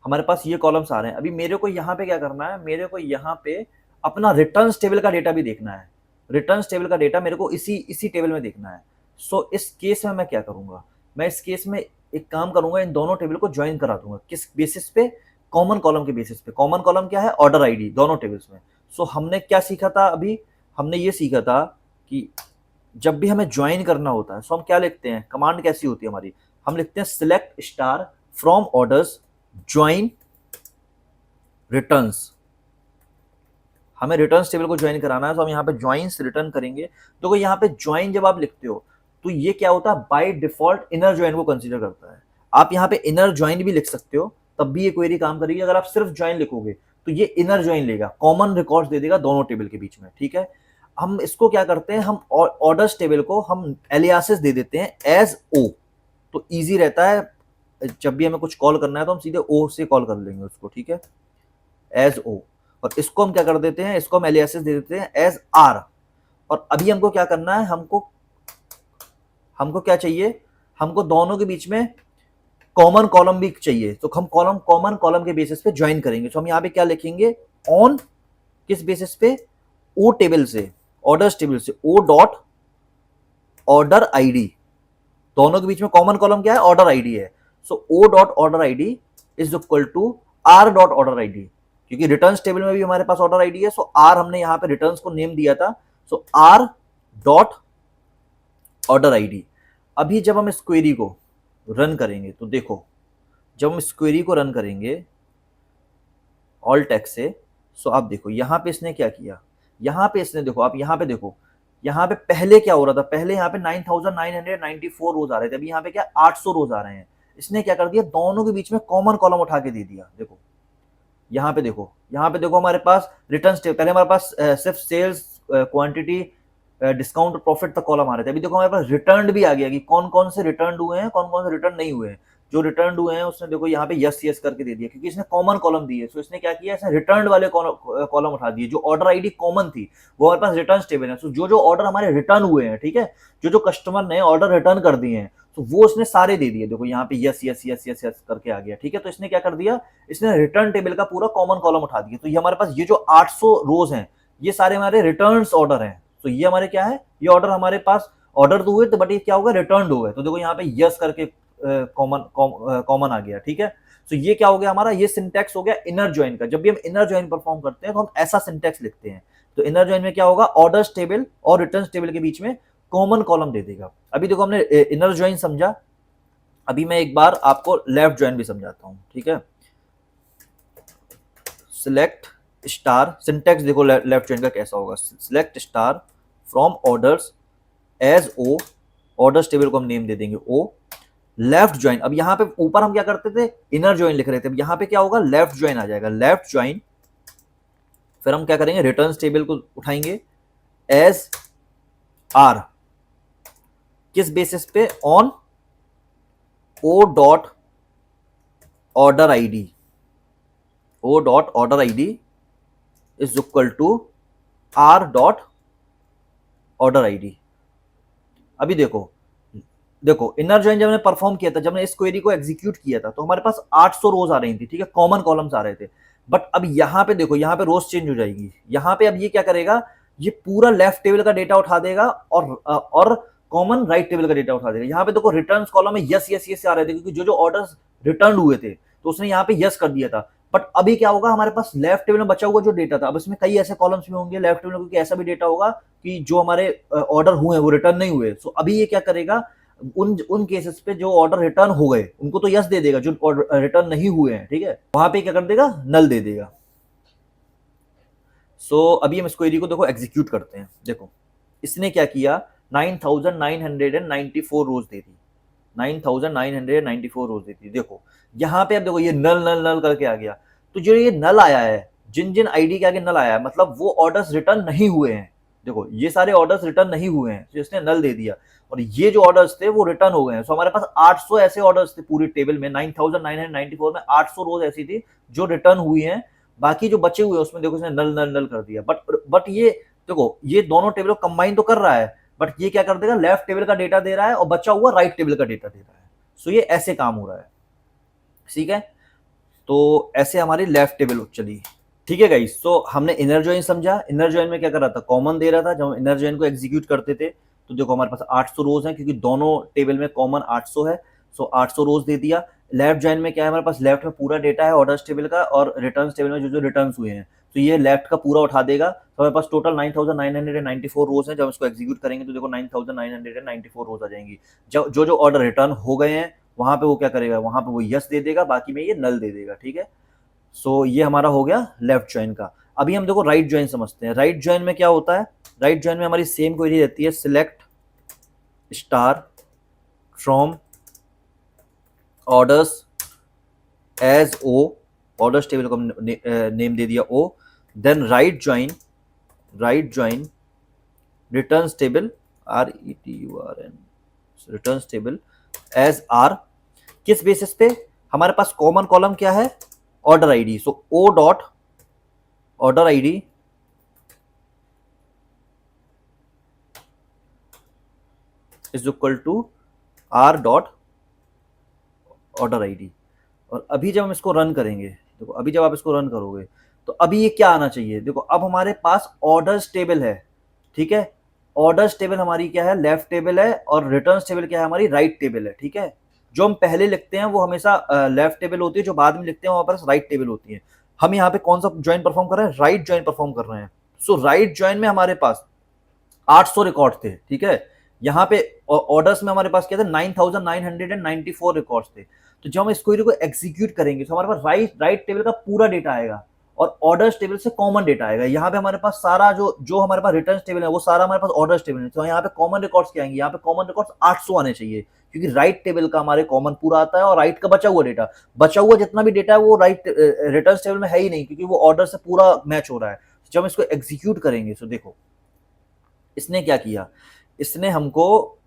हमारे पास ये कॉलम्स आ रहे हैं। अभी मेरे को यहाँ पे क्या करना है, मेरे को यहाँ पे अपना रिटर्न्स टेबल का डेटा भी देखना है। रिटर्न्स टेबल का डेटा मेरे को इसी टेबल में देखना है। सो इस केस में मैं क्या करूंगा, मैं इस केस में एक काम करूंगा, इन दोनों टेबल को ज्वाइन करा दूंगा। किस बेसिस पे? कॉमन कॉलम के बेसिस पे। कॉमन कॉलम क्या है? ऑर्डर आईडी दोनों टेबल्स में। सो हमने क्या सीखा था अभी? हमने ये सीखा था कि जब भी हमें ज्वाइन करना होता है सो हम क्या लिखते हैं, कमांड कैसी होती है हमारी, हम लिखते हैं select star from orders join returns. हमें रिटर्न्स टेबल को ज्वाइन कराना है तो हम यहाँ पे ज्वाइंस रिटर्न करेंगे। तो यहाँ पे ज्वाइन जब आप लिखते हो तो ये क्या होता है, बाय डिफॉल्ट इनर ज्वाइन को कंसीडर करता है। आप यहाँ पे इनर ज्वाइन भी लिख सकते हो, तब भी ये क्वेरी काम करेगी। अगर आप सिर्फ ज्वाइन लिखोगे तो ये इनर ज्वाइन लेगा, कॉमन रिकॉर्ड्स दे देगा दोनों टेबल के बीच में, ठीक है। हम इसको क्या करते हैं, हम ऑर्डर्स टेबल को हम एलियासेस दे देते हैं एज ओ, तो ईजी रहता है। जब भी हमें कुछ कॉल करना है तो हम सीधे ओ से कॉल कर लेंगे उसको, ठीक है, एज ओ। और इसको हम क्या कर देते हैं, इसको हम एलियासेस दे देते हैं एज आर। और अभी हमको क्या करना है, हमको क्या चाहिए, हमको दोनों के बीच में कॉमन कॉलम भी चाहिए। तो हम कॉमन कॉलम के बेसिस पे ज्वाइन करेंगे। तो हम यहाँ पे क्या लिखेंगे, ऑन किस बेसिस पे, ओ टेबल से, ऑर्डर्स टेबल से, ओ डॉट ऑर्डर आईडी। दोनों के बीच में कॉमन कॉलम क्या है, ऑर्डर आईडी है। So O dot order ID is equal to R dot order ID, क्योंकि रिटर्न्स टेबल में भी हमारे पास ऑर्डर आईडी है। सो आर हमने यहाँ पे रिटर्न्स को नेम दिया था, सो आर डॉट ऑर्डर आईडी। अभी जब हम इस क्वेरी को रन करेंगे तो देखो, जब हम इस क्वेरी को रन करेंगे ऑल टेक्स्ट से, सो आप देखो यहाँ पे इसने क्या किया, यहाँ पे इसने देखो, आप यहाँ पे देखो, यहाँ पे पहले क्या हो रहा था, पहले यहाँ पे 9994 रोज आ रहे थे, अभी यहाँ पे क्या 800 रोज आ रहे हैं। इसने क्या कर दिया, दोनों के बीच में कॉमन कॉलम उठा के दे दिया। देखो यहाँ पे देखो, यहाँ पे देखो, हमारे पास रिटर्न स्टेप, पहले हमारे पास सिर्फ सेल्स, क्वांटिटी, डिस्काउंट, प्रॉफिट तक कॉलम आ रहे थे। अभी देखो हमारे पास रिटर्न भी आ गया कि कौन कौन से रिटर्न हुए हैं, कौन कौन से रिटर्न नहीं हुए हैं। जो रिटर्न हुए हैं उसने देखो यहाँ पे यस यस करके दे दिया, क्योंकि इसने कॉमन कॉलम दी है। सो इसने क्या किया, इसने रिटर्न वाले कॉलम उठा दिए। जो ऑर्डर आईडी कॉमन थी वो हमारे पास रिटर्न टेबल है। सो जो ऑर्डर हमारे रिटर्न हुए हैं, ठीक है, जो कस्टमर ने ऑर्डर रिटर्न कर दिए हैं, तो वो उसने सारे दे दिए। देखो यहाँ पे yes yes yes yes yes करके आ गया, ठीक है। तो इसने क्या कर दिया, इसने रिटर्न टेबल का पूरा कॉमन कॉलम उठा दिया। तो ये हमारे पास ये जो 800 रोज हैं, ये सारे हमारे रिटर्न्स ऑर्डर हैं। तो ये हमारे क्या है, ये ऑर्डर हमारे पास ऑर्डर तो हुए थे, बट ये क्या होगा, रिटर्न हुए। तो देखो यहाँ पे यस करके कॉमन आ गया, ठीक है। तो ये क्या हो गया हमारा, ये सिंटैक्स हो गया इनर ज्वाइन का। जब भी हम इनर ज्वाइन परफॉर्म करते हैं तो हम ऐसा सिंटैक्स लिखते हैं। तो इनर ज्वाइन में क्या होगा, ऑर्डर्स टेबल और रिटर्न्स टेबल के बीच में कॉमन कॉलम दे देगा। अभी देखो हमने इनर ज्वाइन समझा, अभी मैं एक बार आपको लेफ्ट ज्वाइन भी समझाता हूं, ठीक है। सिलेक्ट स्टार, सिंटैक्स देखो लेफ्ट ज्वाइन का कैसा होगा, select star from orders as O, orders table को हम नेम दे देंगे ओ, लेफ्ट ज्वाइन। अब यहाँ पे ऊपर हम क्या करते थे, इनर ज्वाइन लिख रहे थे, अब यहाँ पे क्या होगा, लेफ्ट ज्वाइन आ जाएगा, लेफ्ट ज्वाइन। फिर हम क्या करेंगे, रिटर्न्स टेबल को उठाएंगे एज आर, किस बेसिस पे, on O dot order ID, O dot order ID is equal to R dot order ID. अभी देखो इनर ज्वाइन जब हमने परफॉर्म किया था, जब हमने इस क्वेरी को एग्जीक्यूट किया था, तो हमारे पास 800 रोज आ रही थी, ठीक है, कॉमन कॉलम्स आ रहे थे। बट अब यहाँ पे देखो, यहाँ पे रोज चेंज हो जाएगी। यहाँ पे अब ये क्या करेगा, ये पूरा लेफ्ट टेबल का डेटा उठा देगा और कॉमन राइट टेबल का डेटा उठा देगा। यहाँ पे देखो रिटर्न्स कॉलम में यस यस यस आ रहे थे, क्योंकि जो ऑर्डर्स रिटर्न हुए थे तो उसने यहाँ पे यस कर दिया था। बट अभी क्या होगा, हमारे पास लेफ्ट टेबल में बचा हुआ जो डेटा था, अब इसमें कई ऐसे कॉलम्स भी होंगे लेफ्ट टेबल में, क्योंकि ऐसा भी डेटा होगा कि जो हमारे ऑर्डर हुए वो रिटर्न नहीं हुए। सो अभी ये क्या करेगा, उन केसेस पे जो ऑर्डर रिटर्न हो गए उनको तो यस दे देगा, जो रिटर्न नहीं हुए हैं, ठीक है, वहां पे क्या कर देगा, नल दे देगा। सो अभी हम इस क्वेरी को देखो एग्जीक्यूट करते हैं। देखो इसने क्या किया, 9994 रोज दे दी, 9994 रोज दे दी। देखो यहाँ पे अब देखो ये नल नल नल करके आ गया। तो जो ये नल आया है, जिन जिन आईडी के आगे नल आया है, मतलब वो ऑर्डर्स रिटर्न नहीं हुए हैं। देखो ये सारे ऑर्डर्स रिटर्न नहीं हुए हैं, तो इसने नल दे दिया। और ये जो ऑर्डर्स थे वो रिटर्न हो गए हैं। सो हमारे पास 800 ऐसे ऑर्डर्स थे पूरी टेबल में, 9994 में 800 रोज ऐसी थी जो रिटर्न हुई हैं। बाकी जो बचे हुए उसमें देखो इसने नल नल नल कर दिया। बट ये देखो, ये दोनों टेबल को कंबाइन तो कर रहा है, बट ये क्या कर देगा, लेफ्ट टेबल का डेटा दे रहा है और बचा हुआ राइट टेबल का डेटा दे रहा है। सो ये ऐसे काम हो रहा है, ठीक है। तो ऐसे हमारी लेफ्ट टेबल चली। ठीक है गाइस, तो हमने इनर जॉइन समझा। इनर जॉइन में क्या कर रहा था, कॉमन दे रहा था। जब हम इनर जॉइन को एग्जीक्यूट करते थे तो देखो हमारे पास 800 रोज हैं, क्योंकि दोनों टेबल में कॉमन 800 है। सो 800 रोज दे दिया। लेफ्ट जॉइन में क्या है, हमारे पास लेफ्ट में पूरा डेटा है ऑर्डर्स टेबल का, और रिटर्न्स टेबल में जो जो रिटर्न्स हुए हैं, तो ये लेफ्ट का पूरा उठा देगा। तो हमारे पास टोटल 9994 रोज हैं। जब इसको एग्जीक्यूट करेंगे तो देखो 9994 रोज आ जाएंगी। जो जो ऑर्डर रिटर्न हो गए हैं वहां पे वो क्या करेगा, वहां पे वो यस दे देगा, बाकी में ये नल दे देगा। ठीक है, सो ये हमारा हो गया लेफ्ट जॉइन का। अभी हम देखो राइट जॉइन समझते हैं। राइट जॉइन में क्या होता है, राइट जॉइन में हमारी सेम क्वेरी रहती है, select star from orders as O, orders table को नेम दे दिया O, then right join returns table RETURN returns table as R. किस बेसिस पे, हमारे पास कॉमन कॉलम क्या है, order ID. So O dot order ID is equal to R dot order ID. और अभी जब हम इसको रन करेंगे, देखो अभी जब आप इसको रन करोगे तो अभी ये क्या आना चाहिए, देखो अब हमारे पास ऑर्डर्स टेबल है। ठीक है, ऑर्डर्स टेबल हमारी क्या है, लेफ्ट टेबल है, और रिटर्न्स टेबल क्या है, हमारी राइट टेबल है। ठीक है, जो हम पहले लिखते हैं वो हमेशा लेफ्ट टेबल होती है, जो बाद में लिखते हैं वहां पर राइट टेबल होती है। हम यहाँ पे कौन सा ज्वाइन परफॉर्म कर रहे हैं, राइट ज्वाइन परफॉर्म कर रहे हैं। सो राइट ज्वाइन में हमारे पास 800 रिकॉर्ड थे। ठीक है, यहाँ पे ऑर्डर्स में हमारे पास क्या थे, 9994 रिकॉर्ड्स थे। तो जब हम इस क्वेरी को एग्जीक्यूट करेंगे तो हमारे पास राइट टेबल का पूरा डेटा आएगा, और ऑर्डर्स टेबल से कॉमन डेटा आएगा। यहाँ पे हमारे पास सारा जो जो हमारे पास रिटर्न टेबल है वो सारा हमारे पास ऑर्डर्स टेबल है। तो यहाँ पे कॉमन रिकॉर्ड्स क्या आएंगे, यहाँ पे कॉमन रिकॉर्ड्स 800 आने चाहिए, क्योंकि राइट टेबल का हमारे कॉमन पूरा आता है, और राइट का बचा हुआ डेटा, बचा हुआ जितना भी डेटा है वो राइट रिटर्न टेबल में है ही नहीं, क्योंकि वो ऑर्डर से पूरा मैच हो रहा है। जब हम इसको एग्जीक्यूट करेंगे तो देखो इसने क्या किया, इसने हमको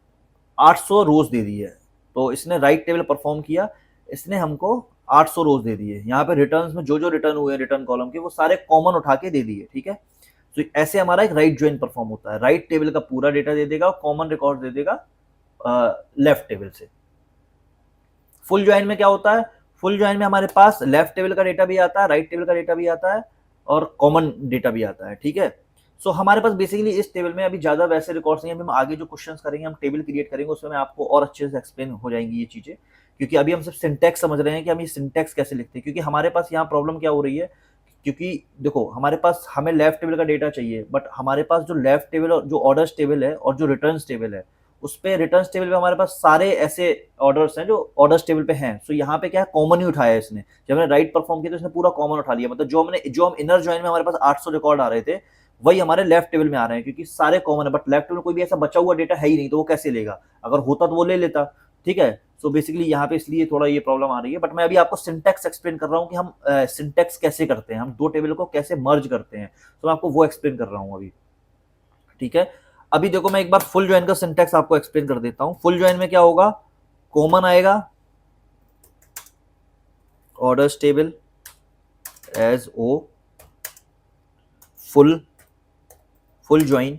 800 रोज दे दी है। तो इसने राइट टेबल परफॉर्म किया, इसने हमको 800 रोज दे दिए। यहाँ पे रिटर्न्स में जो जो रिटर्न हुए रिटर्न कॉलम के वो सारे कॉमन उठा के दे दिए। ठीक है, तो ऐसे हमारा एक राइट ज्वाइन परफॉर्म होता है। राइट टेबल का पूरा डेटा दे देगा और कॉमन रिकॉर्ड दे देगा लेफ्ट टेबल से। फुल ज्वाइन में क्या होता है, फुल ज्वाइन में हमारे पास लेफ्ट टेबल का डेटा भी आता है, राइट टेबल का डेटा भी आता है, और कॉमन डेटा भी आता है। ठीक है, सो हमारे पास बेसिकली इस टेबल में अभी ज्यादा वैसे रिकॉर्ड्स नहीं है। हम आगे जो क्वेश्चंस करेंगे, हम टेबल क्रिएट करेंगे, उसमें मैं आपको और अच्छे से एक्सप्लेन हो जाएंगी ये चीजें, क्योंकि अभी हम सिर्फ सिंटैक्स समझ रहे हैं कि हम ये सिंटैक्स कैसे लिखते हैं। क्योंकि हमारे पास यहाँ प्रॉब्लम क्या हो रही है, क्योंकि देखो हमारे पास हमें लेफ्ट टेबल का डेटा चाहिए, बट हमारे पास जो लेफ्ट टेबल और जो ऑर्डर्स टेबल है और जो रिटर्न्स टेबल है, उस पे रिटर्न्स टेबल पे हमारे पास सारे ऐसे ऑर्डर्स हैं जो ऑर्डर्स टेबल पे हैं। सो यहाँ पे क्या है, कॉमन ही उठाया है इसने। जब हमने राइट परफॉर्म किया तो इसने पूरा कॉमन उठा लिया। मतलब जो हम इनर जॉइन में हमारे पास 800 रिकॉर्ड आ रहे थे, वही हमारे लेफ्ट टेबल में आ रहे हैं, क्योंकि सारे कॉमन है। बट लेफ्ट टेबल में कोई भी ऐसा बचा हुआ डेटा है ही नहीं, तो वो कैसे लेगा, अगर होता तो वो ले लेता। ठीक है, सो बेसिकली यहाँ पे इसलिए थोड़ा ये प्रॉब्लम आ रही है। बट मैं अभी आपको सिंटैक्स एक्सप्लेन कर रहा हूँ कि हम सिंटैक्स कैसे करते हैं, हम दो टेबल को कैसे मर्ज करते हैं। तो मैं आपको वो एक्सप्लेन कर रहा हूँ अभी। ठीक है, अभी देखो मैं एक बार फुल ज्वाइन का सिंटैक्स आपको एक्सप्लेन कर देता हूं। फुल ज्वाइन में क्या होगा, कॉमन आएगा, ऑर्डर्स टेबल एज ओ, फुल ज्वाइन।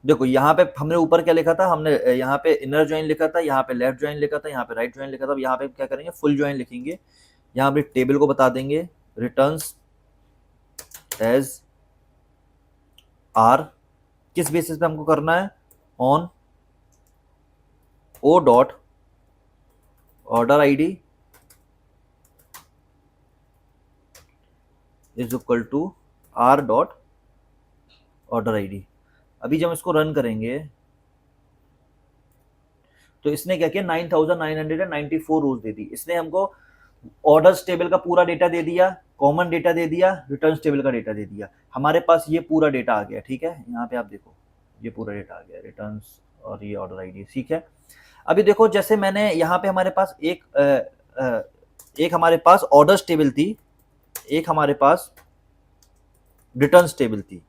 देखो यहाँ पे हमने ऊपर क्या लिखा था, हमने यहाँ पे इनर ज्वाइन लिखा था, यहाँ पे लेफ्ट ज्वाइन लिखा था, यहाँ पे राइट ज्वाइन लिखा था। यहाँ पे क्या करेंगे, फुल ज्वाइन लिखेंगे। यहाँ पे टेबल को बता देंगे रिटर्न्स एज आर। किस बेसिस पे हमको करना है, on O dot order ID is equal to R dot order ID. अभी जब इसको रन करेंगे तो इसने क्या किया, 9994 रोज दे दी। इसने हमको ऑर्डर्स टेबल का पूरा डेटा दे दिया, कॉमन डेटा दे दिया, रिटर्न्स टेबल का डेटा दे दिया। हमारे पास ये पूरा डेटा आ गया। ठीक है, यहाँ पे आप देखो ये पूरा डेटा आ गया, रिटर्न्स और ये ऑर्डर आईडी। ठीक है, अभी देखो जैसे मैंने यहाँ पे हमारे पास एक हमारे पास ऑर्डर्स टेबल थी, एक हमारे पास रिटर्न्स टेबल थी।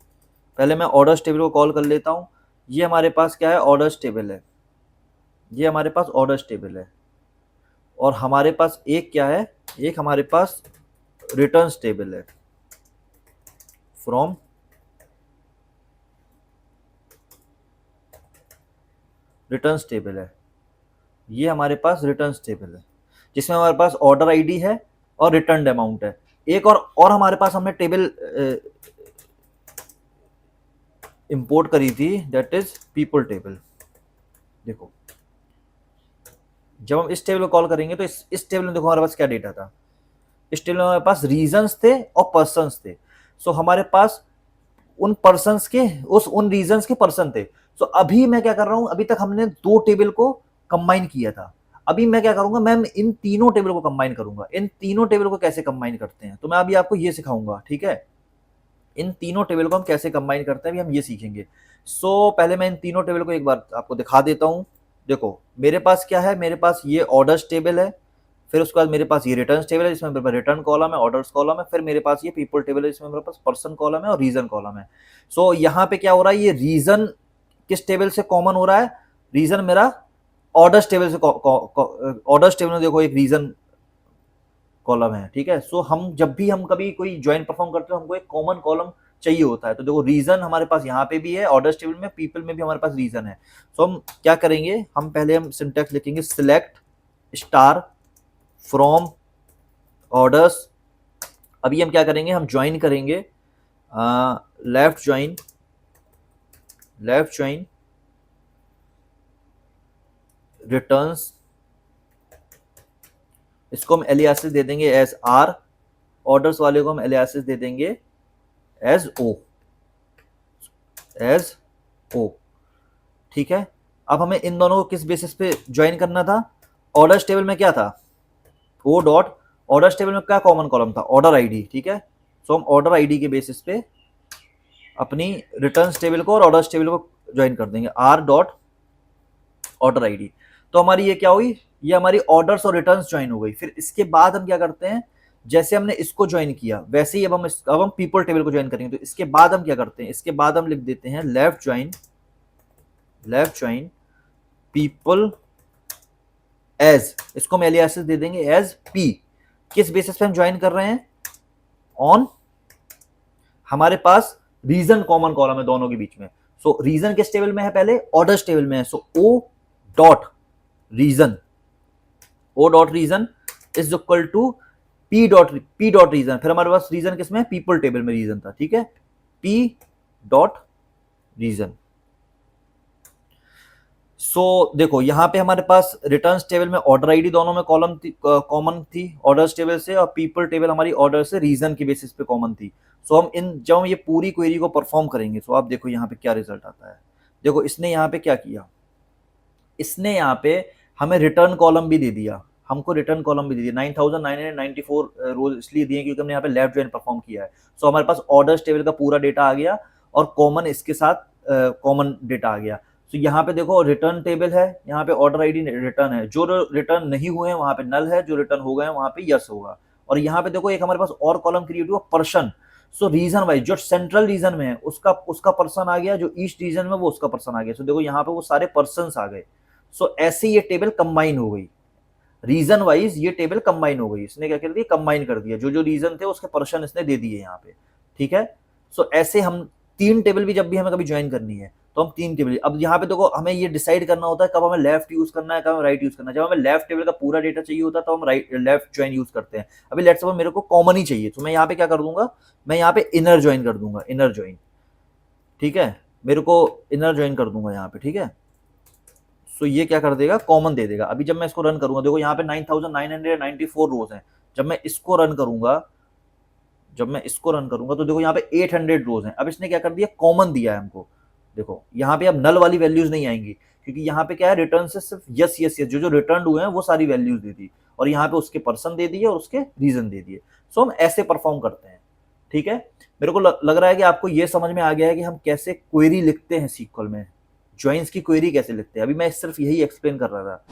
पहले मैं ऑर्डर्स टेबल को कॉल कर लेता हूँ। ये हमारे पास क्या है, ऑर्डर्स टेबल है, ये हमारे पास ऑर्डर्स टेबल है। और हमारे पास एक क्या है, एक हमारे पास रिटर्न्स टेबल है, फ्रॉम रिटर्न्स टेबल है। ये हमारे पास रिटर्न्स टेबल है, जिसमें हमारे पास ऑर्डर आईडी है, और रिटर्न अमाउंट है। एक और हमारे पास हमने टेबल इंपोर्ट करी थी, दैट इज पीपल टेबल। देखो जब हम इस टेबल को कॉल करेंगे तो इस टेबल में देखो हमारे पास क्या डेटा था। इस टेबल में हमारे पास रीजंस थे और पर्सन्स थे। सो हमारे पास उन पर्सन्स के उन रीजंस के पर्सन थे। सो अभी मैं क्या कर रहा हूं, अभी तक हमने दो टेबल को कंबाइन किया था। अभी मैं क्या करूंगा, मैं इन तीनों टेबल को कंबाइन करूंगा। इन तीनों टेबल को कैसे कंबाइन करते हैं तो मैं अभी आपको ये सिखाऊंगा, ठीक है। इन तीनों टेबल को हम कैसे कंबाइन करते हैं अभी हम ये सीखेंगे। पहले मैं इन तीनों टेबल को एक बार आपको दिखा देता हूं। देखो मेरे पास क्या है, मेरे पास ये ऑर्डर्स टेबल है, फिर उसके बाद मेरे पास ये रिटर्न टेबल है जिसमें मेरे पास रिटर्न कॉलम है, ऑर्डर्स कॉलम है, फिर मेरे पास ये पीपल टेबल है जिसमें मेरे पास पर्सन कॉलम है और रीजन कॉलम है। यहाँ पे क्या हो रहा है, ये रीजन किस टेबल से कॉमन हो रहा है, रीजन मेरा ऑर्डर्स टेबल से, ऑर्डर्स टेबल में देखो एक रीजन कॉलम है, ठीक है। हम जब भी हम कभी कोई ज्वाइन परफॉर्म करते हो हमको एक कॉमन कॉलम चाहिए होता है। तो देखो रीजन हमारे पास यहाँ पे भी है, ऑर्डर्स टेबल में, पीपल में भी हमारे पास रीजन है। हम क्या करेंगे, हम पहले सिंटैक्स लिखेंगे सिलेक्ट स्टार फ्रॉम ऑर्डर्स। अभी हम क्या करेंगे, हम ज्वाइन करेंगे लेफ्ट ज्वाइन रिटर्न्स, इसको हम एलियासिस दे देंगे एज आर, ऑर्डर्स वाले को हम एलियासिस दे देंगे एज ओ, ठीक है। अब हमें इन दोनों को किस बेसिस पे ज्वाइन करना था, ऑर्डर्स टेबल में क्या था, ओ डॉट, ऑर्डर्स टेबल में क्या कॉमन कॉलम था, ऑर्डर आईडी, ठीक है। हम ऑर्डर आईडी के बेसिस पे अपनी रिटर्न्स टेबल को और ऑर्डर्स टेबल को ज्वाइन कर देंगे, आर डॉट ऑर्डर आईडी। तो हमारी ये क्या हुई, ये हमारी ऑर्डर्स और रिटर्न्स ज्वाइन हो गई। फिर इसके बाद हम क्या करते हैं, जैसे हमने इसको ज्वाइन किया वैसे ही अब हम पीपल टेबल को ज्वाइन करेंगे। तो इसके बाद हम क्या करते हैं, इसके बाद हम लिख देते हैं लेफ्ट ज्वाइन पीपल एज, इसको हम एलियासिस दे देंगे एज पी। किस बेसिस पे हम ज्वाइन कर रहे हैं, ऑन हमारे पास रीजन कॉमन कॉलम है दोनों के बीच में। रीजन किस टेबल में है, पहले ऑर्डर्स टेबल में है। O dot region is equal to P dot region. फिर हमारे पास रीजन किसमें, पीपल टेबल में रीजन था, ठीक है, पी डॉट रीजन। देखो यहाँ पे हमारे पास रिटर्न्स टेबल में ऑर्डर आईडी दोनों में कॉलम कॉमन थी ऑर्डर्स टेबल से, और पीपल टेबल हमारी ऑर्डर से रीजन के बेसिस पे कॉमन थी। जब हम ये पूरी क्वेरी को परफॉर्म करेंगे आप देखो यहाँ पे क्या रिजल्ट आता है। देखो इसने यहाँ पे क्या किया, इसने यहाँ पे हमें रिटर्न कॉलम भी दे दिया, हमको रिटर्न कॉलम भी दे दिया 9994 रोज इसलिए दिए क्योंकि हमने यहाँ पे लेफ्ट ज्वाइन परफॉर्म किया है। हमारे पास ऑर्डर्स टेबल का पूरा डेटा आ गया और कॉमन इसके साथ कॉमन डेटा आ गया। यहाँ पे देखो रिटर्न टेबल है, यहाँ पे ऑर्डर आईडी रिटर्न है, जो रिटर्न नहीं हुए हैं वहां पे नल है, जो रिटर्न हो गए हैं वहां पे यस होगा। और यहाँ पे देखो एक हमारे पास और कॉलम क्रिएट हुआ पर्सन। रीजन वाइज जो सेंट्रल रीजन में है उसका पर्सन आ गया, जो ईस्ट रीजन में वो उसका पर्सन आ गया। देखो यहाँ पे वो सारे पर्सन आ गए। ऐसे ये टेबल कंबाइन हो गई, रीजन वाइज ये टेबल कंबाइन हो गई। इसने क्या कर दिया, कंबाइन कर दिया, जो रीजन थे उसके पर्सन इसने दे दिए यहाँ पे, ठीक है। ऐसे हम तीन टेबल भी जब भी हमें कभी ज्वाइन करनी है तो हम तीन टेबल, अब यहाँ पे देखो हमें ये डिसाइड करना होता है कब हमें लेफ्ट यूज करना है, कब हमें राइट यूज करना है। जब हमें लेफ्ट टेबल का पूरा डेटा चाहिए होता है तो हम लेफ्ट ज्वाइन यूज करते हैं। अभी लेट्स सपोज मेरे को कॉमन ही चाहिए तो मैं यहाँ पे क्या कर दूंगा, मैं यहाँ पे इनर ज्वाइन कर दूंगा, इनर ज्वाइन, ठीक है, मेरे को इनर ज्वाइन कर दूंगा यहाँ पे, ठीक है। ये क्या कर देगा, कॉमन दे देगा। अभी जब मैं इसको रन करूंगा देखो यहाँ पे 9994 रोज हैं। जब मैं इसको रन करूंगा तो देखो यहाँ पे 800 रोज हैं। अब इसने क्या कर दिया, कॉमन दिया है हमको। देखो यहाँ पे अब नल वाली वैल्यूज नहीं आएंगी क्योंकि यहाँ पे क्या है, रिटर्न से सिर्फ यस यस यस जो रिटर्न हुए हैं वो सारी वैल्यूज दे दी और यहाँ पे उसके पर्सन दे दिए और उसके रीजन दे दिए। हम ऐसे परफॉर्म करते हैं, ठीक है। मेरे को लग रहा है कि आपको ये समझ में आ गया है कि हम कैसे क्वेरी लिखते हैं सीक्वल में, ज्वाइंस की क्वेरी कैसे लिखते हैं। अभी मैं सिर्फ यही एक्सप्लेन कर रहा था।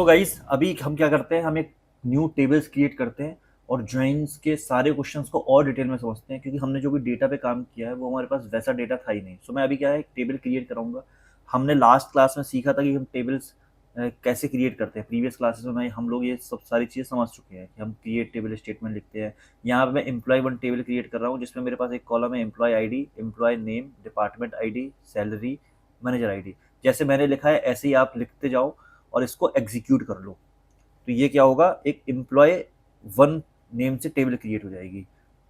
गाइस अभी हम क्या करते हैं, हम एक न्यू टेबल्स क्रिएट करते हैं और ज्वाइंस के सारे क्वेश्चंस को और डिटेल में समझते हैं क्योंकि हमने जो भी डेटा पे काम किया है वो हमारे पास वैसा डेटा था ही नहीं। मैं अभी क्या है, एक टेबल क्रिएट कराऊंगा। हमने लास्ट क्लास में सीखा था कि हम टेबल्स कैसे क्रिएट करते हैं। प्रीवियस क्लासेस में हम लोग ये सब सारी चीज़ें समझ चुके हैं कि हम क्रिएट टेबल स्टेटमेंट लिखते हैं। यहाँ पे मैं एम्प्लॉय 1 टेबल क्रिएट कर रहा हूँ जिसमें मेरे पास एक कॉलम है employee ID, employee name, department ID, salary, manager ID. जैसे मैंने लिखा है ऐसे ही आप लिखते जाओ और इसको एग्जीक्यूट कर लो। तो ये क्या होगा, एक एम्प्लॉय वन नेम से टेबल क्रिएट हो जाएगी।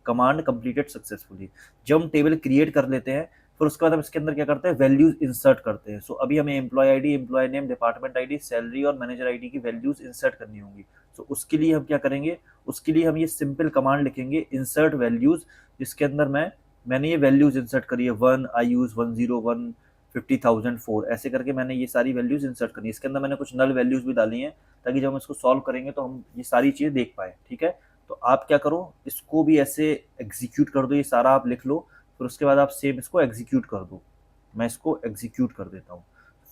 Command completed successfully. जब हम टेबल क्रिएट कर लेते हैं फिर उसके बाद हम इसके अंदर क्या करते हैं, वैल्यूज इंसर्ट करते हैं। सो अभी हमें employee ID, employee name, department ID, salary और मैनेजर आईडी की वैल्यूज इंसर्ट करनी होंगी। सो उसके लिए हम क्या करेंगे, उसके लिए हम ये सिंपल कमांड लिखेंगे, इंसर्ट वैल्यूज, जिसके अंदर मैंने ये वैल्यूज इंसर्ट करी है 1 आई यूज 101 50,004 ऐसे करके मैंने ये सारी वैल्यूज इंसर्ट करी है। इसके अंदर मैंने कुछ नल वैल्यूज भी डाली हैं ताकि जब हम इसको सॉल्व करेंगे तो हम ये सारी चीज़ें देख पाए। ठीक है, तो आप क्या करो, इसको भी ऐसे एग्जीक्यूट कर दो, ये सारा आप लिख लो, फिर उसके बाद आप सेम इसको एग्जीक्यूट कर दो। मैं इसको एग्जीक्यूट कर देता हूँ।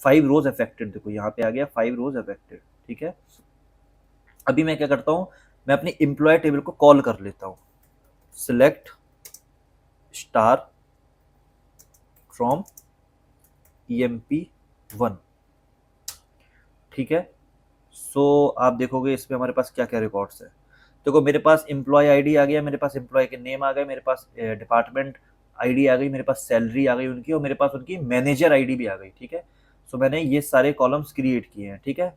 5 रोज अफेक्टेड, देखो यहाँ पे आ गया 5 रोज अफेक्टेड। ठीक है, अभी मैं क्या करता हूँ, मैं अपनी एम्प्लॉय टेबल को कॉल कर लेता हूँ, सिलेक्ट स्टार फ्रॉम EMP1। ठीक है, सो आप देखोगे इसमें हमारे पास क्या क्या रिकॉर्ड्स है। देखो मेरे पास एम्प्लॉय आईडी आ गया, मेरे पास एम्प्लॉय के नेम आ गए, मेरे पास डिपार्टमेंट आईडी आ गई, मेरे पास सैलरी आ गई उनकी, और मेरे पास उनकी मैनेजर आईडी भी आ गई। ठीक है, सो मैंने ये सारे कॉलम्स क्रिएट किए हैं। ठीक है,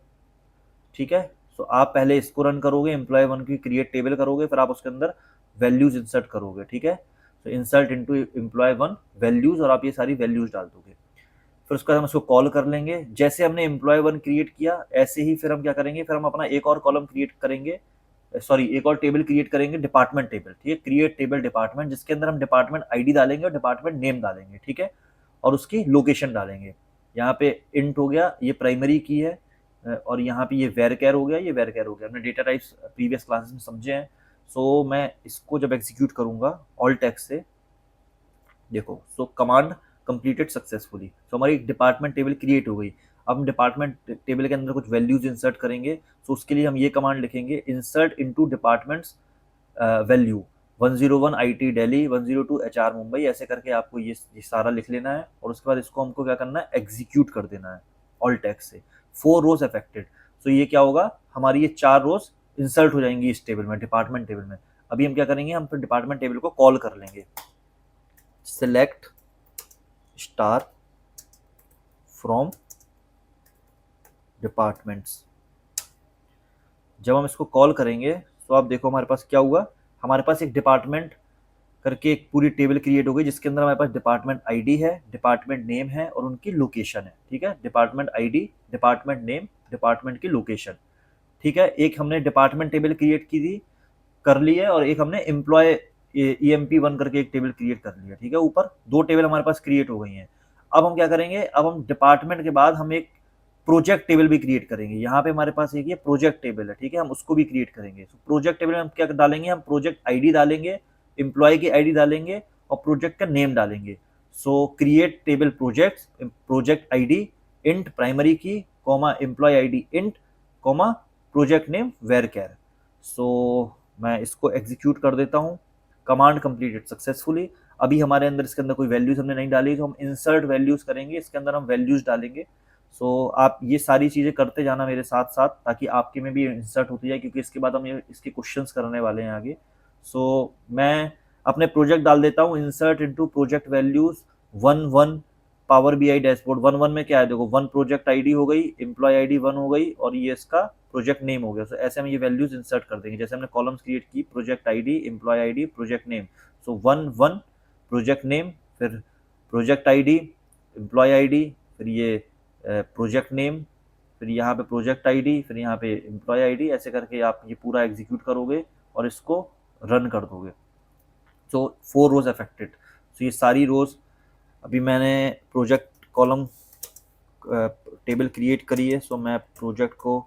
ठीक है, सो आप पहले इसको रन करोगे, एम्प्लॉय वन की क्रिएट टेबल करोगे, फिर आप उसके अंदर वैल्यूज इंसर्ट करोगे। ठीक है, तो insert into employee one values, और आप ये सारी वैल्यूज डाल दोगे। फिर उसके बाद हम इसको कॉल कर लेंगे। जैसे हमने एम्प्लॉय वन क्रिएट किया ऐसे ही फिर हम क्या करेंगे, फिर हम अपना एक और कॉलम क्रिएट करेंगे, सॉरी एक और टेबल क्रिएट करेंगे, डिपार्टमेंट टेबल। ठीक है, क्रिएट टेबल डिपार्टमेंट, जिसके अंदर हम डिपार्टमेंट आईडी डालेंगे और डिपार्टमेंट नेम डालेंगे। ठीक है, और उसकी लोकेशन डालेंगे। यहाँ पे इंट हो गया, ये प्राइमरी की है, और यहाँ पे ये वेरकेर हो गया, ये वेरकेर हो गया। हमने डेटा टाइप्स प्रीवियस क्लासेस में समझे हैं। सो मैं इसको जब एग्जीक्यूट करूंगा ऑल्ट टेक्स्ट से, देखो सो कमांड कंप्लीटेड सक्सेसफुली। तो हमारी एक डिपार्टमेंट टेबल क्रिएट हो गई। अब हम डिपार्टमेंट टेबल के अंदर कुछ वैल्यूज इंसर्ट करेंगे। तो उसके लिए हम ये कमांड लिखेंगे, insert into departments value 101 IT Delhi, 102 HR Mumbai, ऐसे करके आपको ये सारा लिख लेना है। और उसके बाद इसको हमको क्या करना है, एग्जीक्यूट कर देना है ऑल टेक्स्ट से। 4 रोज अफेक्टेड, तो ये क्या होगा, हमारी ये 4 रोज इंसर्ट हो जाएंगी इस टेबल में, डिपार्टमेंट टेबल में। अभी हम क्या करेंगे, हम फिर डिपार्टमेंट टेबल को कॉल कर लेंगे, सिलेक्ट स्टार फ्रॉम डिपार्टमेंट्स। जब हम इसको कॉल करेंगे तो आप देखो हमारे पास क्या हुआ, हमारे पास एक डिपार्टमेंट करके एक पूरी टेबल क्रिएट हो गई, जिसके अंदर हमारे पास डिपार्टमेंट आईडी है, डिपार्टमेंट नेम है और उनकी लोकेशन है। ठीक है, department ID, department name, department की लोकेशन। ठीक है, एक हमने डिपार्टमेंट टेबल क्रिएट की थी, कर ली है, और एक हमने एम्प्लॉय EMP1 करके एक टेबल क्रिएट कर लिया। ठीक है, ऊपर 2 टेबल हमारे पास क्रिएट हो गई हैं। अब हम क्या करेंगे, अब हम डिपार्टमेंट के बाद हम एक प्रोजेक्ट टेबल भी क्रिएट करेंगे। यहाँ पे हमारे पास एक ये प्रोजेक्ट टेबल है। ठीक है, हम उसको भी क्रिएट करेंगे। तो प्रोजेक्ट टेबल में हम क्या डालेंगे, हम प्रोजेक्ट आईडी डालेंगे, एम्प्लॉय की आईडी डालेंगे और प्रोजेक्ट का नेम डालेंगे। So create table project, project ID int primary key, comma employee ID int, comma project name varchar. So मैं इसको एग्जीक्यूट कर देता हूँ, कमांड कंप्लीटेड सक्सेसफुली। अभी हमारे अंदर इसके अंदर कोई वैल्यूज हमने नहीं डाली, तो हम इंसर्ट वैल्यूज करेंगे, इसके अंदर हम वैल्यूज डालेंगे। सो आप ये सारी चीज़ें करते जाना मेरे साथ साथ, ताकि आपके में भी इंसर्ट होती जाए, क्योंकि इसके बाद हम ये इसके क्वेश्चंस करने वाले हैं आगे। सो मैं अपने प्रोजेक्ट डाल देता हूँ, insert into project values 1 power BI dashboard. 1 में क्या है, देखो 1 प्रोजेक्ट आईडी हो गई, एम्प्लॉय आईडी 1 हो गई, और ये इसका प्रोजेक्ट नेम हो गया। सो ऐसे हम ये वैल्यूज इंसर्ट कर देंगे, जैसे हमने कॉलम्स क्रिएट की, project ID, employee ID, project name. So 1 project name, फिर प्रोजेक्ट आईडी, एम्प्लॉय आईडी, फिर ये प्रोजेक्ट नेम, फिर यहाँ पे प्रोजेक्ट आईडी, फिर यहाँ पे एम्प्लॉय आईडी, ऐसे करके आप ये पूरा एग्जीक्यूट करोगे और इसको रन कर दोगे। सो 4 रोज अफेक्टेड। सो ये सारी रोज अभी मैंने प्रोजेक्ट कॉलम टेबल क्रिएट करी है। सो मैं प्रोजेक्ट को